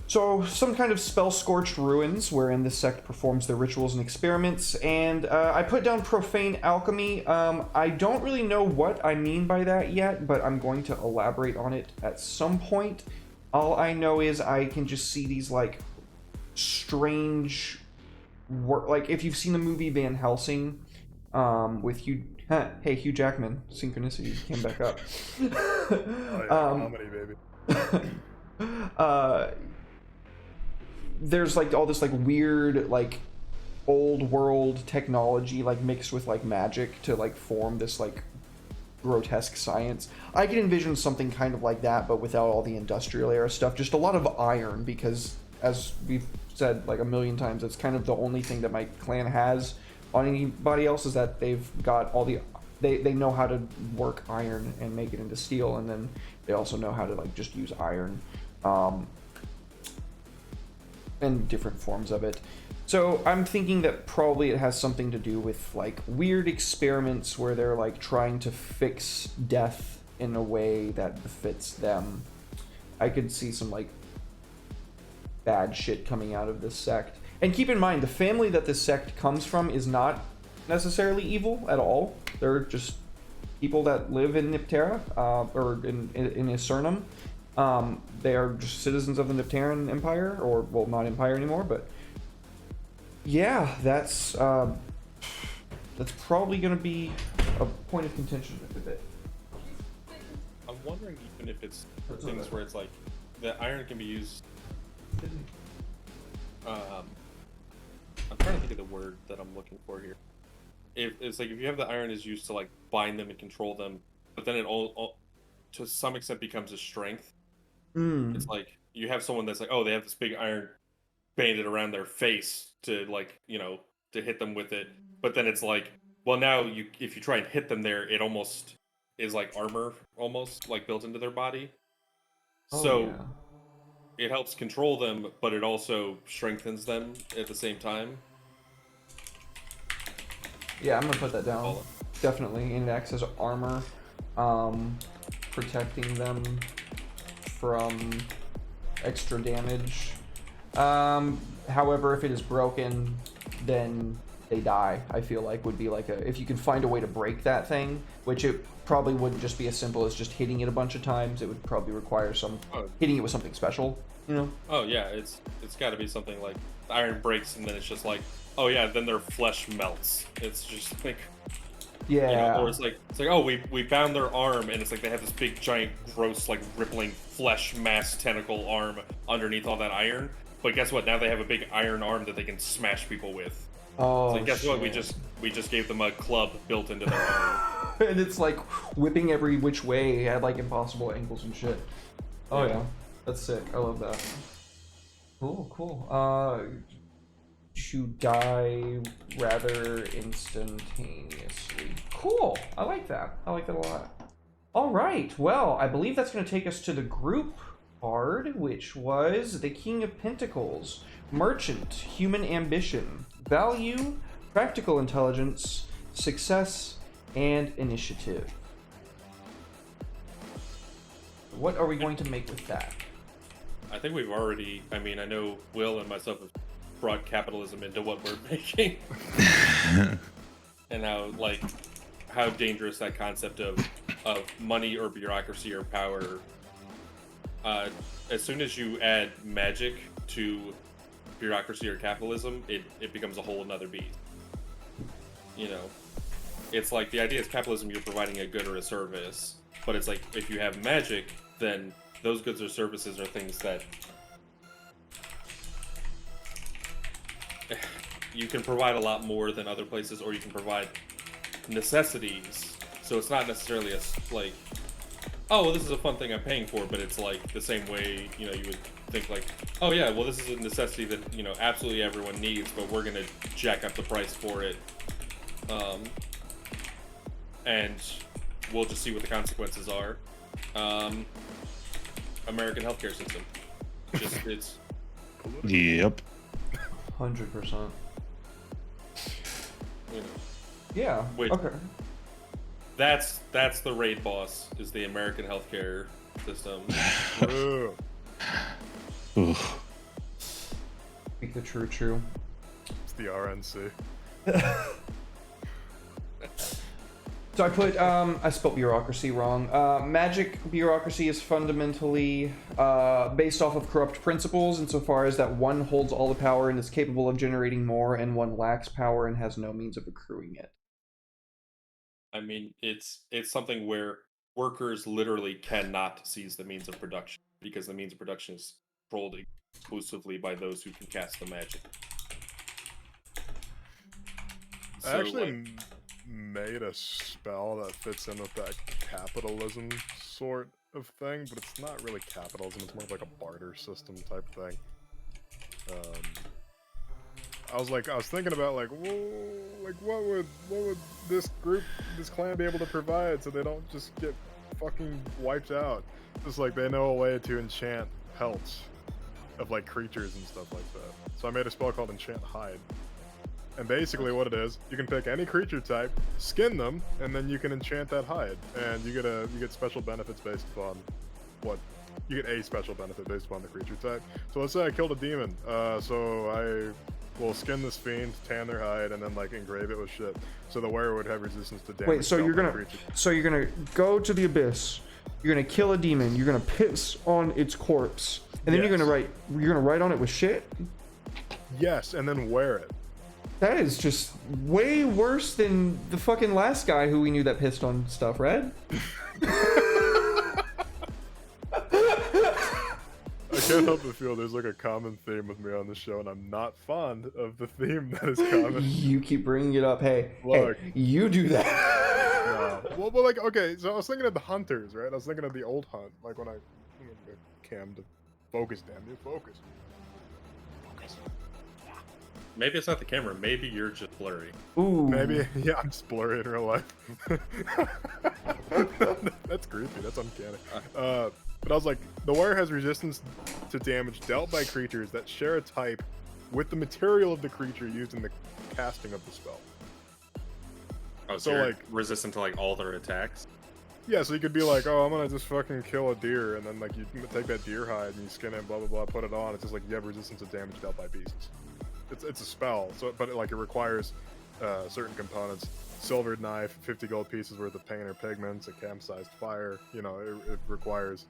So some kind of spell-scorched ruins wherein this sect performs their rituals and experiments, and I put down profane alchemy. I don't really know what I mean by that yet, but I'm going to elaborate on it at some point. All I know is I can just see these like strange like if you've seen the movie Van Helsing with Hugh Jackman, synchronicity came back up. Comedy, baby. There's like all this like weird like old world technology like mixed with like magic to like form this like grotesque science. I can envision something kind of like that, but without all the industrial era stuff. Just a lot of iron, because as we've said like a million times, it's kind of the only thing that my clan has on anybody else, is that they've got all the they know how to work iron and make it into steel, and then they also know how to like just use iron and different forms of it. So I'm thinking that probably it has something to do with like weird experiments where they're like trying to fix death in a way that befits them. I could see some like bad shit coming out of this sect. And keep in mind, the family that this sect comes from is not necessarily evil at all. They're just people that live in Niptera, or in Isernum. They are just citizens of the Nipteran Empire, or, well, not Empire anymore, but yeah, that's probably going to be a point of contention a bit. I'm wondering even if it's things where it's like the iron can be used. I'm trying to think of the word that I'm looking for here. If it's like if you have the iron is used to like bind them and control them, but then it all to some extent becomes a strength. It's like you have someone that's like, oh, they have this big iron banded around their face to like, you know, to hit them with it. But then it's like, well, now if you try and hit them there, it almost is like armor, almost like built into their body. So it helps control them, but it also strengthens them at the same time. Yeah, I'm gonna put that down. definitely, and it acts as armor, protecting them from extra damage. However, if it is broken, then they die. I feel like would be like if you can find a way to break that thing, which it probably wouldn't just be as simple as just hitting it a bunch of times. It would probably require some hitting it with something special, you know? Oh yeah, it's got to be something like the iron breaks and then it's just like, oh yeah, then their flesh melts. It's just like, yeah, you know, or it's like oh we found their arm and it's like they have this big giant gross like rippling flesh mass tentacle arm underneath all that iron. But guess what? Now they have a big iron arm that they can smash people with. Oh, so guess shit. what? We just gave them a club built into their arm. And it's like whipping every which way at like impossible angles and shit. Oh yeah, that's sick. I love that. Cool. To die rather instantaneously. Cool. I like that. I like that a lot. All right. Well, I believe that's going to take us to the group card, which was the King of Pentacles, Merchant, Human Ambition, Value, Practical Intelligence, Success, and Initiative. What are we going to make with that? I think we've already, I mean, I know Will and myself have brought capitalism into what we're making. And how dangerous that concept of money or bureaucracy or power. As soon as you add magic to bureaucracy or capitalism, it becomes a whole another beast. You know, it's like the idea is capitalism, you're providing a good or a service, but it's like if you have magic, then those goods or services are things that you can provide a lot more than other places, or you can provide necessities. So it's not necessarily like, oh, well, this is a fun thing I'm paying for, but it's like the same way, you know, you would think like, oh yeah, well, this is a necessity that, you know, absolutely everyone needs, but we're gonna jack up the price for it, and we'll just see what the consequences are. American healthcare system, it's Yep. 100%. you know, Yeah. Wait. Okay. that's the raid boss, is the American healthcare system. Ooh. Ugh. Speak the true. It's the RNC. So I put, I spelled bureaucracy wrong. Magic bureaucracy is fundamentally based off of corrupt principles insofar as that one holds all the power and is capable of generating more, and one lacks power and has no means of accruing it. I mean, it's something where workers literally cannot seize the means of production because the means of production is controlled exclusively by those who can cast the magic. I actually made a spell that fits in with that capitalism sort of thing, but it's not really capitalism, it's more like a barter system type thing. I was thinking about like, whoa, like what would this clan be able to provide so they don't just get fucking wiped out? Just like they know a way to enchant pelts of like creatures and stuff like that. So I made a spell called Enchant Hide. And basically what it is, you can pick any creature type, skin them, and then you can enchant that hide. And you get special benefits based upon you get a special benefit based upon the creature type. So let's say I killed a demon. So I will skin this fiend, tan their hide, and then like engrave it with shit. So the wearer would have resistance to damage. Wait, so you're gonna go to the abyss, you're gonna kill a demon, you're gonna piss on its corpse, and then Yes. you're gonna write on it with shit? Yes, and then wear it. That is just way worse than the fucking last guy who we knew that pissed on stuff, Red. I can't help but feel there's like a common theme with me on the show, and I'm not fond of the theme that is common. You keep bringing it up. Hey, Look. you do that. Well, like, okay, so I was thinking of the hunters, right? I was thinking of the old hunt, like when I cam to focus, damn you, focus. Maybe it's not the camera. Maybe you're just blurry. Ooh. Maybe, yeah, I'm just blurry in real life. That's creepy. That's uncanny. But I was like, the warrior has resistance to damage dealt by creatures that share a type with the material of the creature used in the casting of the spell. Oh, So you're like, resistant to like all their attacks. yeah, so you could be like, oh, I'm gonna just fucking kill a deer, and then like you take that deer hide and you skin it, blah blah blah, put it on. It's just like you have resistance to damage dealt by beasts. It's a spell, so but it requires certain components. Silvered knife, 50 gold pieces worth of paint or pigments, a camp-sized fire. You know, it requires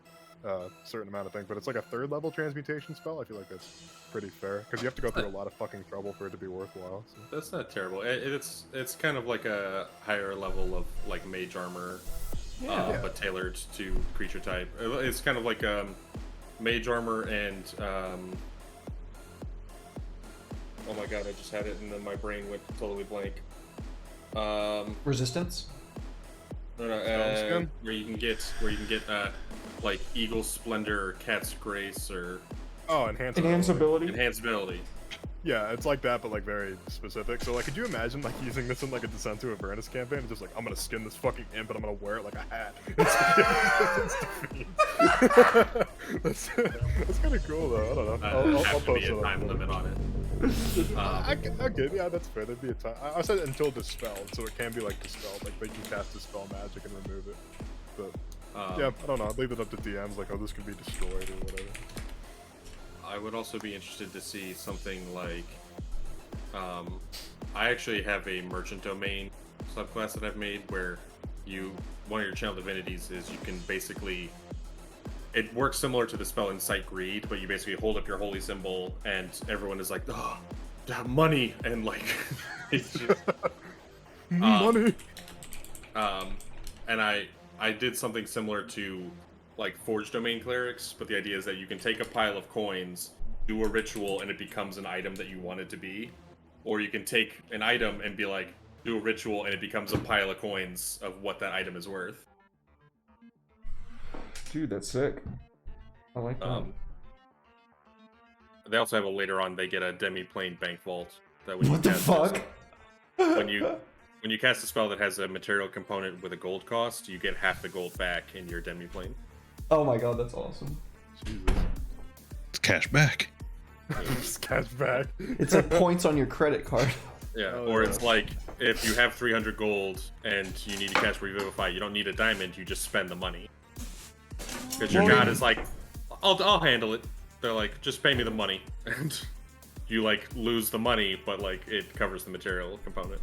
a certain amount of things, but it's like a 3rd level transmutation spell. I feel like that's pretty fair because you have to go through a lot of fucking trouble for it to be worthwhile. So. That's not terrible. It's kind of like a higher level of like mage armor, Yeah. but tailored to creature type. It's kind of like mage armor and oh my god, I just had it and then my brain went totally blank. Resistance. No, Skin? where you can get like Eagle Splendor or Cat's Grace or Oh, enhance Enhanceability. Enhanceability. Yeah, it's like that, but like very specific. So like, could you imagine like using this in like a Descent to Avernus campaign? It's just like, I'm gonna skin this fucking imp and I'm gonna wear it like a hat. That's kind of cool though. I don't know. I'll have to post be it a on time Twitter. limit on it. I get, yeah, that's fair. There'd be a time. I said until dispelled, so it can be like dispelled. Like they can cast dispel magic and remove it. But yeah, I don't know. I'd leave it up to DMs. Like, oh, this could be destroyed or whatever. I would also be interested to see something like, I actually have a merchant domain subclass that I've made where one of your channel divinities is you can basically, it works similar to the spell Incite Greed, but you basically hold up your holy symbol and everyone is like, oh, money, and like, it's just, Money. and I did something similar to like Forge Domain Clerics, but the idea is that you can take a pile of coins, do a ritual, and it becomes an item that you want it to be. Or you can take an item and be like, do a ritual, and it becomes a pile of coins of what that item is worth. Dude, that's sick. I like that. They also have later on, they get a demi-plane bank vault. That when What the fuck? When you cast a spell that has a material component with a gold cost, you get half the gold back in your demi-plane. Oh my god, that's awesome. Jesus. It's cash back. Just cash back. It's like points on your credit card. Yeah, Oh, or yeah. it's like, if you have 300 gold and you need to cast Revivify, you don't need a diamond, you just spend the money. Because your Well, god is like, I'll handle it. They're like, just pay me the money. And you like lose the money, but like it covers the material component.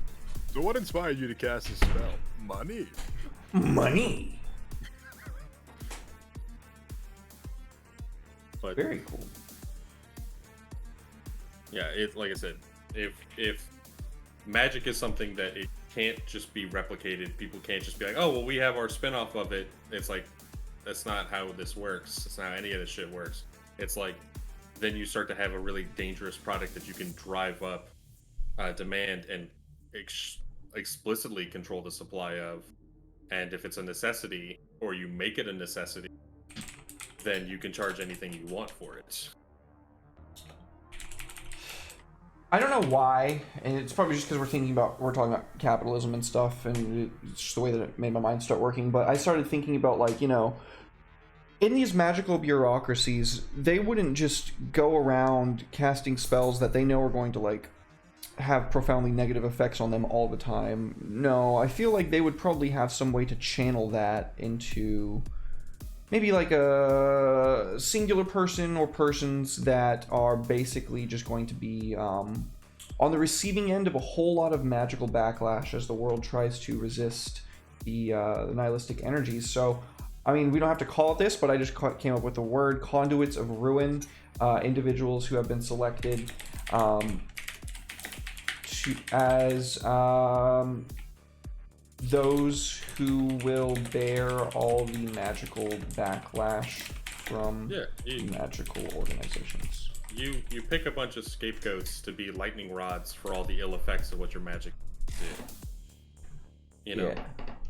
So what inspired you to cast this spell? Money. Money. But Very cool. yeah, it, like I said, if magic is something that it can't just be replicated, people can't just be like, oh well, we have our spin-off of it. It's like, that's not how this works. That's not how any of this shit works. It's like, then you start to have a really dangerous product that you can drive up demand and explicitly control the supply of. And if it's a necessity, or you make it a necessity, then you can charge anything you want for it. I don't know why, and it's probably just because we're talking about capitalism and stuff, and it's just the way that it made my mind start working. But I started thinking about, like, you know, in these magical bureaucracies, they wouldn't just go around casting spells that they know are going to, like, have profoundly negative effects on them all the time. No, I feel like they would probably have some way to channel that into maybe like a singular person or persons that are basically just going to be on the receiving end of a whole lot of magical backlash as the world tries to resist the nihilistic energies. So, I mean, we don't have to call it this, but I just came up with the word conduits of ruin, individuals who have been selected as those who will bear all the magical backlash from magical organizations. You pick a bunch of scapegoats to be lightning rods for all the ill effects of what your magic did. You know, Yeah.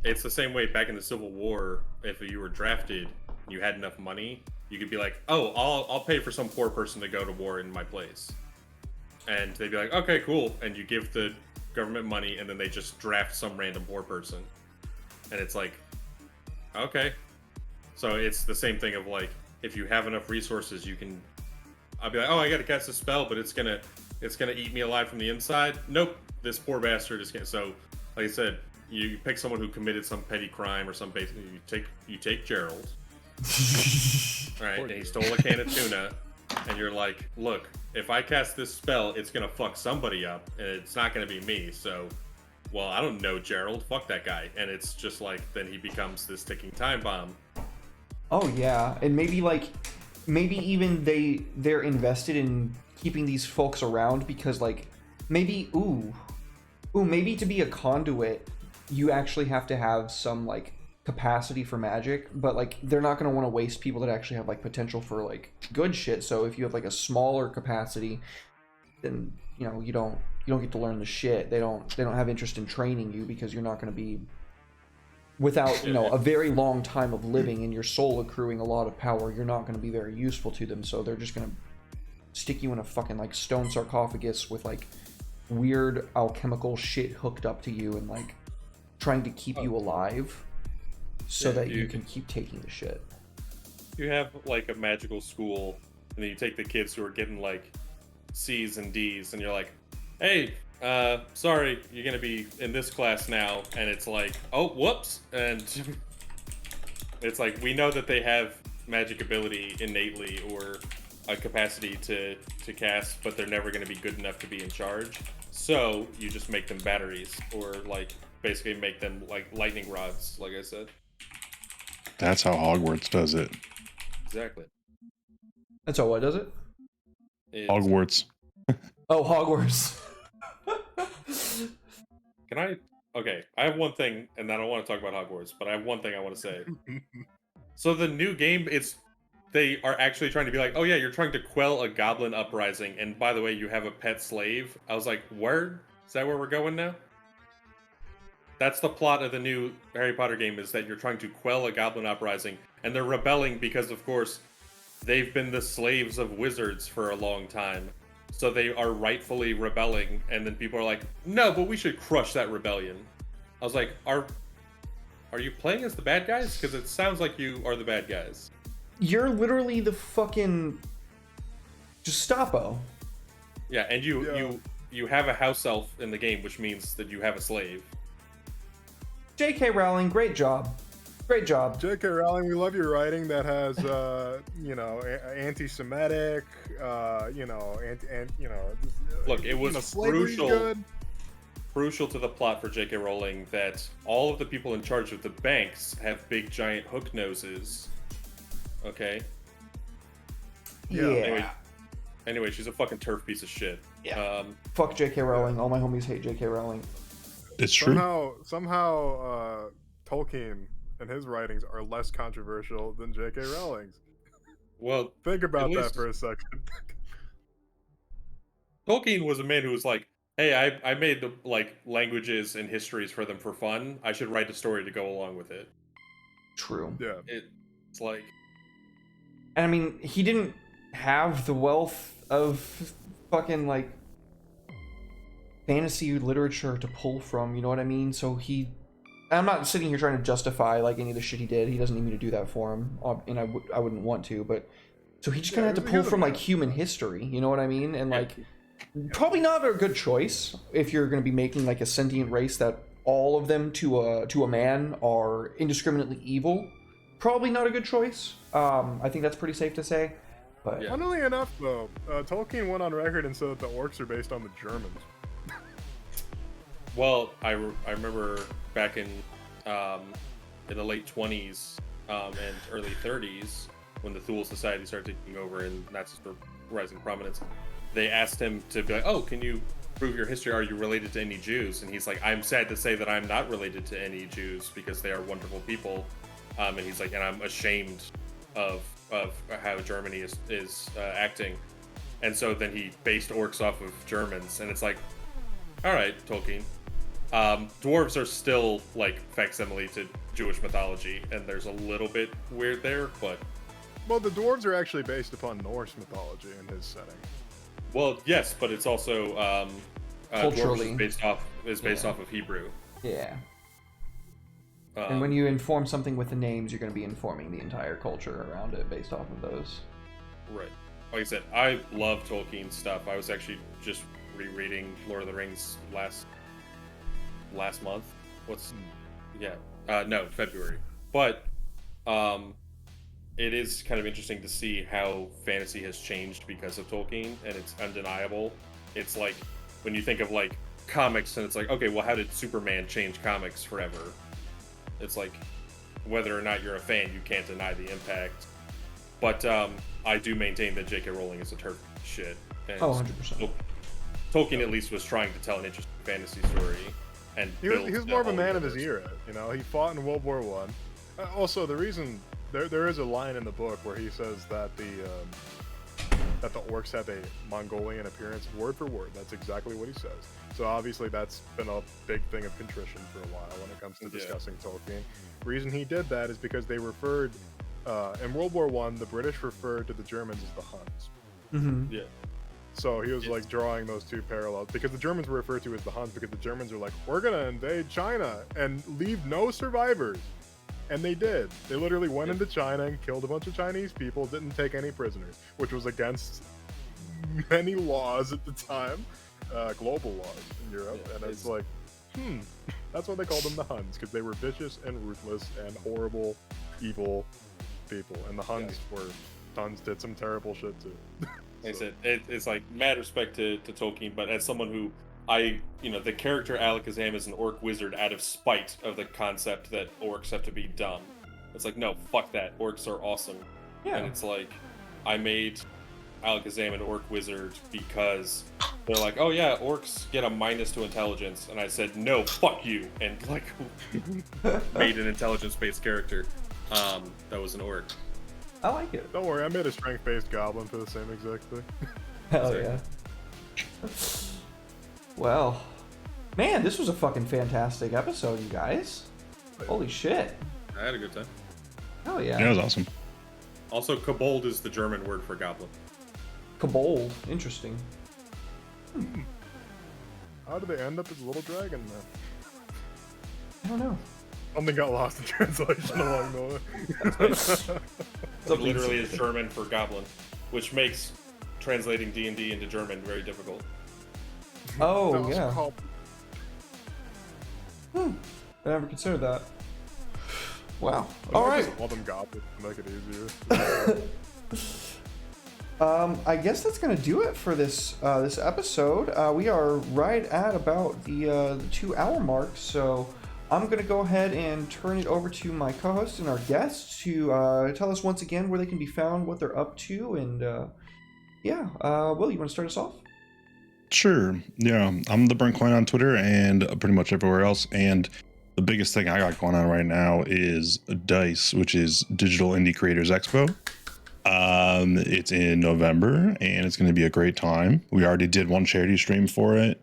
it's the same way back in the Civil War. If you were drafted, and you had enough money, you could be like, "Oh, I'll pay for some poor person to go to war in my place," and they'd be like, "Okay, cool," and you give the government money, and then they just draft some random poor person, and it's like, okay. So it's the same thing of like, if you have enough resources, you can. I'll be like, oh, I gotta cast a spell, but it's gonna eat me alive from the inside. Nope, this poor bastard is gonna. So, like I said, you pick someone who committed some petty crime or some basic. You take Gerald, right? And he stole a can of tuna, and you're like, look, if I cast this spell, it's gonna fuck somebody up, and it's not gonna be me. So, well, I don't know Gerald. Fuck that guy. And it's just like then he becomes this ticking time bomb. Oh yeah, and maybe even they're invested in keeping these folks around because like maybe maybe to be a conduit you actually have to have some like capacity for magic, but like they're not going to want to waste people that actually have like potential for like good shit. So if you have like a smaller capacity, then you don't get to learn the shit. They don't have interest in training you because you're not going to be without a very long time of living and your soul accruing a lot of power. You're not going to be very useful to them, so they're just going to stick you in a fucking like stone sarcophagus with like weird alchemical shit hooked up to you and like trying to keep you alive so that you can keep taking the shit. You have like a magical school, and then you take the kids who are getting like C's and D's, and you're like, hey, sorry, you're gonna be in this class now, and it's like, oh, whoops, and it's like, we know that they have magic ability innately or a capacity to cast, but they're never gonna be good enough to be in charge, so you just make them batteries, or like, basically make them like lightning rods, like I said. That's how Hogwarts does it. Exactly. That's all. What does it? Hogwarts. Oh, Hogwarts. Can I? Okay, I have one thing, and I don't want to talk about Hogwarts, but I have one thing I want to say. So the new game, they are actually trying to be like, oh yeah, you're trying to quell a goblin uprising, and by the way, you have a pet slave. I was like, word? Is that where we're going now? That's the plot of the new Harry Potter game, is that you're trying to quell a goblin uprising, and they're rebelling because, of course, they've been the slaves of wizards for a long time. So they are rightfully rebelling, and then people are like, no, but we should crush that rebellion. I was like, are you playing as the bad guys? Because it sounds like you are the bad guys. You're literally the fucking Gestapo. Yeah, and you have a house elf in the game, which means that you have a slave. J.K. Rowling, great job. Great job. J.K. Rowling, we love your writing that has, anti-Semitic, Look, it was crucial to the plot for J.K. Rowling that all of the people in charge of the banks have big giant hook noses. Okay. Yeah. Anyway, she's a fucking turf piece of shit. Yeah. Fuck J.K. Rowling. All my homies hate J.K. Rowling. It's true. Somehow, Tolkien and his writings are less controversial than J.K. Rowling's. Well, think about that for a second. Tolkien was a man who was like, hey, I made the like languages and histories for them for fun. I should write a story to go along with it. True. Yeah. It's like, and I mean, he didn't have the wealth of fucking like fantasy literature to pull from, you know what I mean? So I'm not sitting here trying to justify like any of the shit he did. He doesn't need me to do that for him, and I wouldn't want to, but so he just kind of had to pull from like human history, you know what I mean? And like probably not a good choice if you're going to be making like a sentient race that all of them to a man are indiscriminately evil. Probably not a good choice. I think that's pretty safe to say. But funnily enough, though, Tolkien went on record and said that the orcs are based on the Germans. Well, I remember back in the late 20s and early 30s, when the Thule Society started taking over and Nazis were rising prominence, they asked him to be like, oh, can you prove your history? Are you related to any Jews? And he's like, I'm sad to say that I'm not related to any Jews because they are wonderful people. And he's like, and I'm ashamed of how Germany is acting. And so then he based orcs off of Germans, and it's like, all right, Tolkien. Dwarves are still like facsimile to Jewish mythology, and there's a little bit weird there, but well, the dwarves are actually based upon Norse mythology in his setting. Well, yes, but it's also culturally dwarves is based off of Hebrew. Yeah. And when you inform something with the names, you're going to be informing the entire culture around it based off of those. Right. Like I said, I love Tolkien stuff. I was actually just rereading Lord of the Rings last month. no, February. But it is kind of interesting to see how fantasy has changed because of Tolkien, and it's undeniable. It's like when you think of like comics, and it's like, okay, well, how did Superman change comics forever? It's like, whether or not you're a fan, you can't deny the impact. But I do maintain that J.K. Rowling is a turd shit. And 100%. Tolkien at least was trying to tell an interesting fantasy story. And he was more of a man of his era. You know, he fought in World War One. Also, the reason there is a line in the book where he says that the orcs have a Mongolian appearance, word for word. That's exactly what he says. So obviously that's been a big thing of contrition for a while when it comes to discussing Tolkien. The reason he did that is because they referred in World War One, the British referred to the Germans as the Huns. Mm-hmm. Yeah. So he was like drawing those two parallels because the Germans were referred to as the Huns because the Germans were like, we're gonna invade China and leave no survivors. And they did. They literally went into China and killed a bunch of Chinese people, didn't take any prisoners, which was against many laws at the time, global laws in Europe. Yeah, and it's like, that's why they called them the Huns, because they were vicious and ruthless and horrible, evil people. And the Huns did some terrible shit too. Like I said, it's like mad respect to Tolkien, but as someone who the character Alakazam is an orc wizard out of spite of the concept that orcs have to be dumb. It's like, no, fuck that. Orcs are awesome. Yeah. And it's like, I made Alakazam an orc wizard because they're like, oh yeah, orcs get a minus to intelligence. And I said, no, fuck you. And like, made an intelligence-based character that was an orc. I like it. Don't worry, I made a strength-based goblin for the same exact thing. Hell yeah. Well, man, this was a fucking fantastic episode, you guys. Holy shit. I had a good time. Hell yeah. Yeah, it was awesome. Also, kobold is the German word for goblin. Kobold. Interesting. How did they end up as a little dragon, man? I don't know. Something got lost in translation along the way. It literally is German for goblin, which makes translating D&D into German very difficult. Oh, yeah. I never considered that. Wow. All right. Just call them goblins to make it easier. I guess that's gonna do it for this this episode. We are right at about the 2-hour mark, so I'm gonna go ahead and turn it over to my co-host and our guests to tell us once again where they can be found, what they're up to, and Will, you want to start us off? Sure. Yeah, I'm the Burnt Coin on Twitter and pretty much everywhere else. And the biggest thing I got going on right now is DICE, which is Digital Indie Creators Expo. It's in November and it's going to be a great time. We already did one charity stream for it.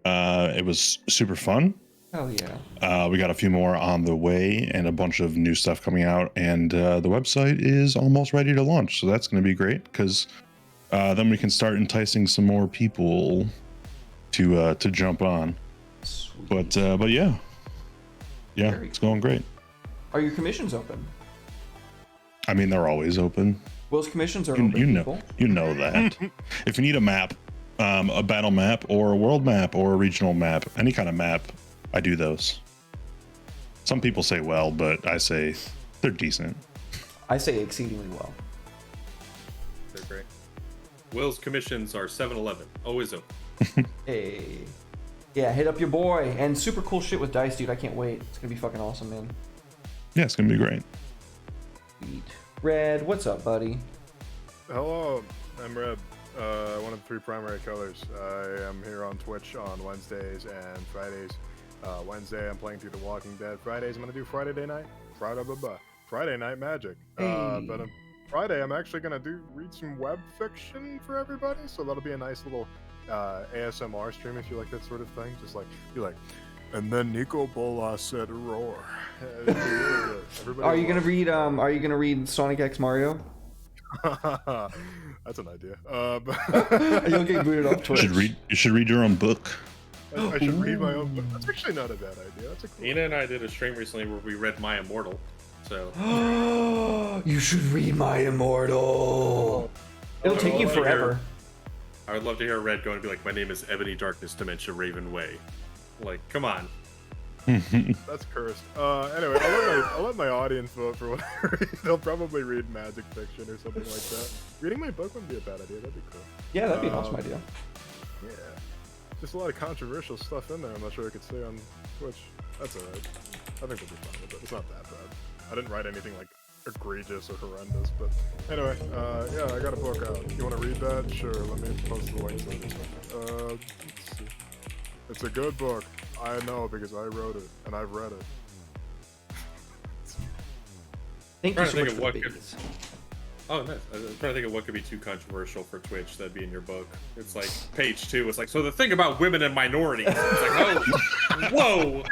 It was super fun. Hell yeah. We got a few more on the way and a bunch of new stuff coming out, and the website is almost ready to launch. So that's going to be great because then we can start enticing some more people to jump on. Sweet. But yeah, it's going great. Are your commissions open? I mean, they're always open. Will's commissions are open. You know that. If you need a map, a battle map, or a world map, or a regional map, any kind of map, I do those. Some people say well, but I say they're decent. I say exceedingly well. They're great. Will's commissions are 7-Eleven, always open. Hey. Yeah, hit up your boy. And super cool shit with DICE, dude. I can't wait. It's going to be fucking awesome, man. Yeah, it's going to be great. Sweet. Red, what's up, buddy? Hello, I'm Red. One of the 3 primary colors. I am here on Twitch on Wednesdays and Fridays. Wednesday, I'm playing through The Walking Dead. Fridays, I'm going to do Friday night. Friday night magic. Hey. But on Friday, I'm actually going to read some web fiction for everybody. So that'll be a nice little ASMR stream if you like that sort of thing. Just like, be like, and then Nico Bolas said roar. Are you gonna read Sonic X Mario? That's an idea. You'll get booted off Twitch. You should read your own book. I should read my own book. That's actually not a bad idea. That's a cool Ina and I did a stream recently where we read My Immortal. So you should read My Immortal. It'll take you forever. I would love to hear Red go and be like, my name is Ebony Darkness Dementia Raven Way. Like, come on. That's cursed. Anyway, I'll let my audience vote for what I read. They'll probably read magic fiction or something like that. Reading my book wouldn't be a bad idea. That'd be cool. Yeah, that'd be an awesome idea. Yeah. Just a lot of controversial stuff in there. I'm not sure I could say on Twitch. That's alright. I think we'll be fine with it. It's not that bad. I didn't write anything like egregious or horrendous, but anyway, yeah, I got a book out. You want to read that? Sure. Let me post the links on this one. Let's see. It's a good book. I know because I wrote it and I've read it. Thank you so much for the could, babies. Oh, nice. I'm trying to think of what could be too controversial for Twitch that'd be in your book. It's like page 2. It's like, so the thing about women and minorities. It's like, oh, whoa.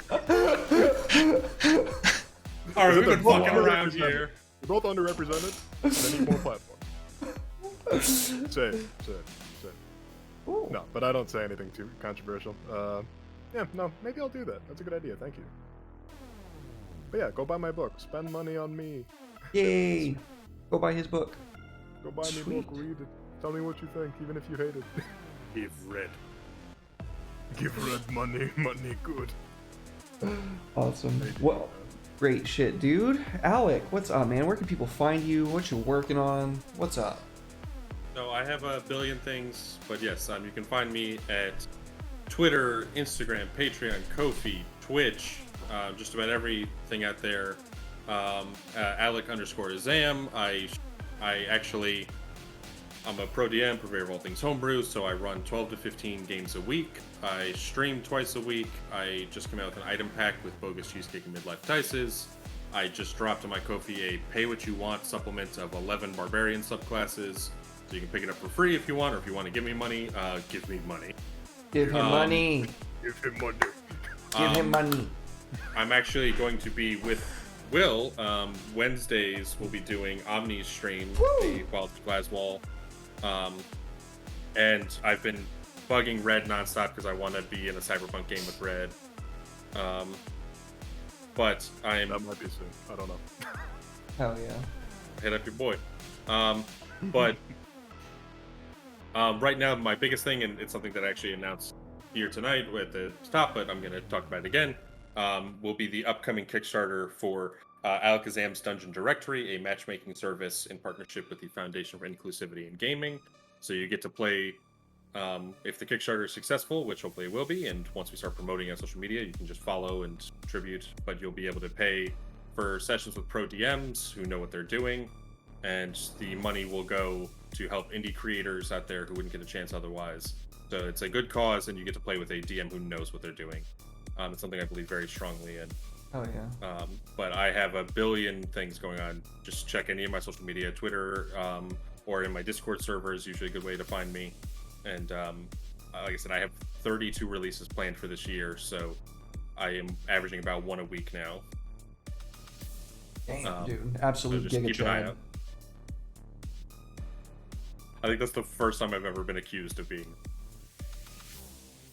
All right, we've been fucking around here. We're both underrepresented. And they need more platforms. Same. Ooh. No, but I don't say anything too controversial. Yeah, no, maybe I'll do that. That's a good idea. Thank you. But yeah, go buy my book. Spend money on me. Yay! Go buy his book. Go buy me a book. Read it. Tell me what you think, even if you hate it. Give red. Give red money. Money good. Awesome. Well, great shit, dude. Alec, what's up, man? Where can people find you? What you working on? What's up? So I have a billion things, but yes, you can find me at Twitter, Instagram, Patreon, Ko-fi, Twitch, just about everything out there. Alec_Zam. I'm a pro DM, purveyor of all things homebrew, so I run 12 to 15 games a week. I stream twice a week. I just came out with an item pack with Bogus Cheesecake and Midlife Dices. I just dropped on my Ko-fi a pay what you want supplement of 11 barbarian subclasses. So you can pick it up for free if you want, or if you want to give me money, give me money. Give him money. Give him money. Give him money. I'm actually going to be with Will. Wednesdays we'll be doing Omni's stream, the Wild Glaswall. And I've been bugging Red nonstop because I want to be in a Cyberpunk game with Red. But I'm... That might be soon. I don't know. Hell yeah. Hit up your boy. But right now, my biggest thing, and it's something that I actually announced here tonight at the top, but I'm going to talk about it again, will be the upcoming Kickstarter for Alakazam's Dungeon Directory, a matchmaking service in partnership with the Foundation for Inclusivity in Gaming. So you get to play, if the Kickstarter is successful, which hopefully it will be, and once we start promoting on social media, you can just follow and contribute, but you'll be able to pay for sessions with pro DMs who know what they're doing, and the money will go to help indie creators out there who wouldn't get a chance otherwise. So it's a good cause, and you get to play with a DM who knows what they're doing. It's something I believe very strongly in. Oh yeah. But I have a billion things going on. Just check any of my social media, Twitter, or in my Discord server is usually a good way to find me. And like I said, I have 32 releases planned for this year, so I am averaging about one a week now. Damn, dude. Absolute so just giga keep an eye chad. out. I think that's the first time I've ever been accused of being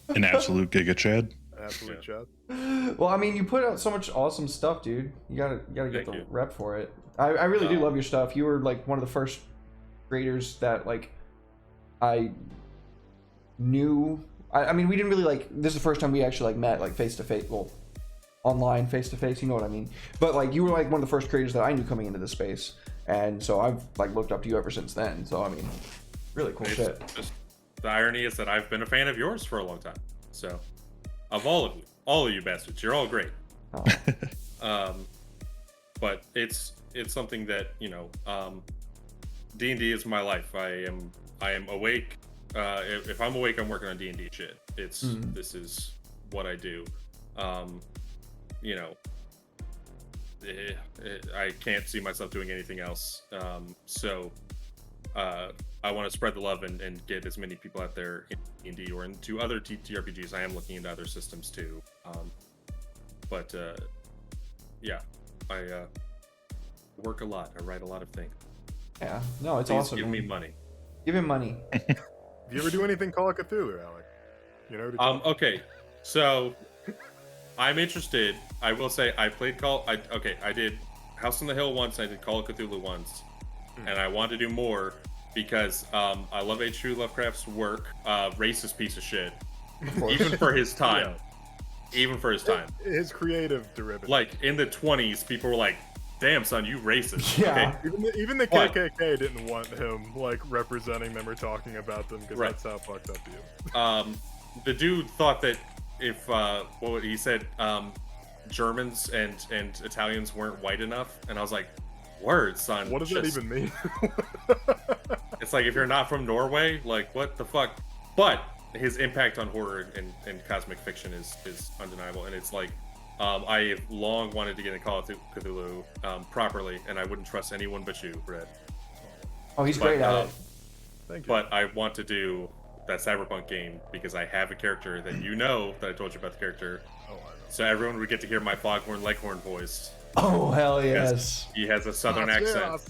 An absolute giga chad. Absolute chat. Well, I mean, you put out so much awesome stuff, dude. You gotta get Thank the you. rep for it. I really do love your stuff. You were like one of the first creators that like I knew. I mean, we didn't really like. This is the first time we actually like met like face to face. Well, online face to face. You know what I mean? But like, you were like one of the first creators that I knew coming into this space, and so I've like looked up to you ever since then. So I mean, really cool shit. Just, the irony is that I've been a fan of yours for a long time. So, of all of you bastards, you're all great. Oh. But it's something that, you know, D&D is my life. I am awake. If I'm awake, I'm working on D&D shit. This is what I do. You know, I can't see myself doing anything else. So I want to spread the love and get as many people out there in D&D or into other TTRPGs. I am looking into other systems too. But yeah, I work a lot. I write a lot of things. Yeah. No, it's Please awesome. give me man. money. Give him money. Do you ever do anything Call of Cthulhu, Alec? You know? Okay, so I'm interested. I will say I played I did House on the Hill once. I did Call of Cthulhu once, and I want to do more because I love H.P. Lovecraft's work. Racist piece of shit, even for his time. even for his time. His creative derivative. Like in the 20s, people were like, "Damn, son, you racist." Yeah. Okay? Even the But- KKK didn't want him like representing them or talking about them because Right. that's how fucked up he is. The dude thought that if what he said, Germans and Italians weren't white enough, and I was like, "Word, son." What does that even mean? It's like if you're not from Norway, like what the fuck? But his impact on horror and cosmic fiction is undeniable, and it's like I have long wanted to get into Call of Cthulhu properly, and I wouldn't trust anyone but you, Brett. Oh, he's But, great at it. Thank you. But I want to do that Cyberpunk game because I have a character that you know that I told you about the character. Oh, I know. So everyone would get to hear my Foghorn Leghorn voice. Oh, hell Yes. yes. He has a southern accent.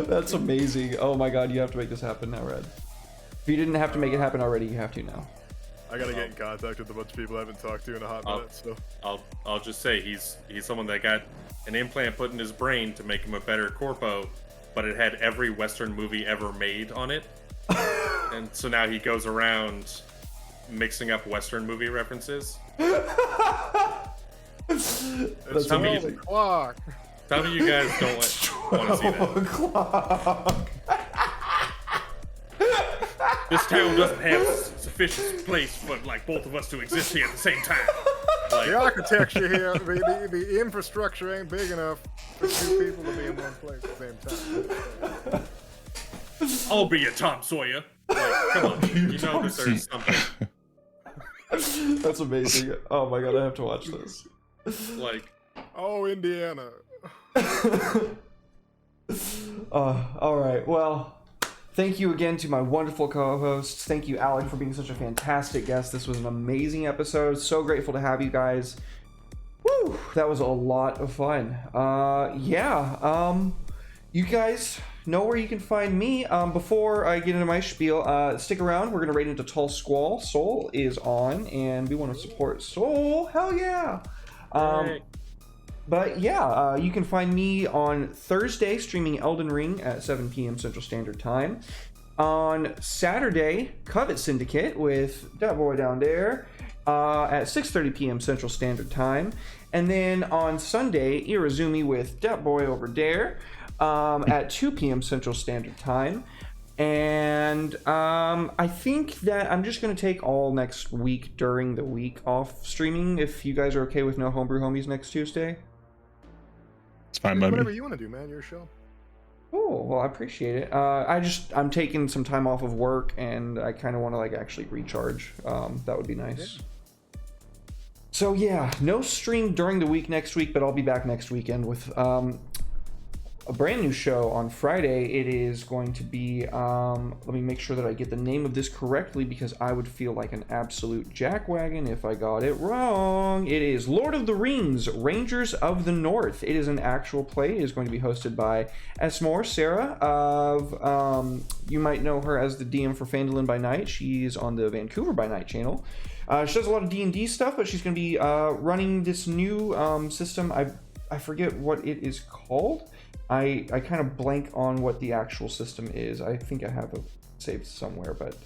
That's amazing. Oh my god, you have to make this happen now, Red. If you didn't have to make it happen already, you have to now. I gotta get in contact with a bunch of people I haven't talked to in a hot minute. So I'll just say he's someone that got an implant put in his brain to make him a better corpo, but it had every Western movie ever made on it. And so now he goes around mixing up Western movie references. it's Tell me- 12 o'clock. Tell me you guys don't want to see that. O'clock. This town doesn't have sufficient place for like both of us to exist here at the same time. Like, The architecture here, the infrastructure ain't big enough for two people to be in one place at the same time. I'll be a Tom Sawyer. Like, come on, you know that there's something. That's amazing. Oh my god, I have to watch this. Like, Oh, Indiana. All right. Well, thank you again to my wonderful co-hosts. Thank you, Alec, for being such a fantastic guest. This was an amazing episode. So grateful to have you guys. Woo! That was a lot of fun. You guys know where you can find me. Before I get into my spiel, stick around. We're gonna raid into Tall Squall. Soul is on, and we want to support Soul. Hell yeah! But yeah, you can find me on Thursday streaming Elden Ring at 7 p.m. Central Standard Time. On Saturday, Covet Syndicate with that boy down there at 6:30 p.m. Central Standard Time. And then on Sunday, Irazumi with that boy over there at 2 p.m. Central Standard Time. And I think that I'm just going to take all next week during the week off streaming, if you guys are okay with no Homebrew Homies next Tuesday. It's fine by Whatever me. you want to do, man. Your show. Oh, well, I appreciate it. I'm taking some time off of work, and I kind of want to like actually recharge. That would be nice. So yeah, no stream during the week next week, but I'll be back next weekend with a brand new show on Friday. It is going to be, let me make sure that I get the name of this correctly because I would feel like an absolute jackwagon if I got it wrong. It is Lord of the Rings, Rangers of the North. It is an actual play. It is going to be hosted by Esmore Sarah of, you might know her as the DM for Phandalin by Night. She's on the Vancouver by Night channel. She does a lot of D&D stuff, but she's going to be running this new system. I forget what it is called. I kind of blank on what the actual system is. I think I have it saved somewhere, but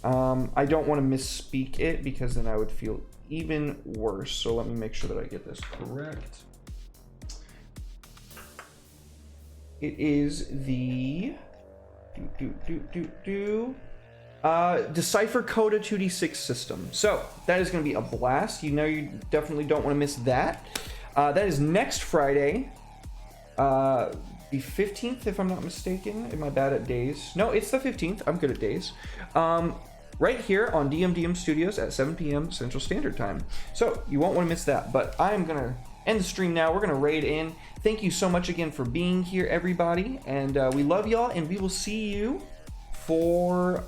I don't want to misspeak it because then I would feel even worse. So let me make sure that I get this correct. It is the Decipher Coda 2d6 system. So that is going to be a blast. You know, you definitely don't want to miss that. That is next Friday. The 15th, if I'm not mistaken. Am I bad at days? No, it's the 15th. I'm good at days. Right here on DMDM Studios at 7 p.m. Central Standard Time. So you won't want to miss that. But I'm going to end the stream now. We're going to raid in. Thank you so much again for being here, everybody. And we love y'all, and we will see you for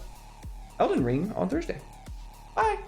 Elden Ring on Thursday. Bye.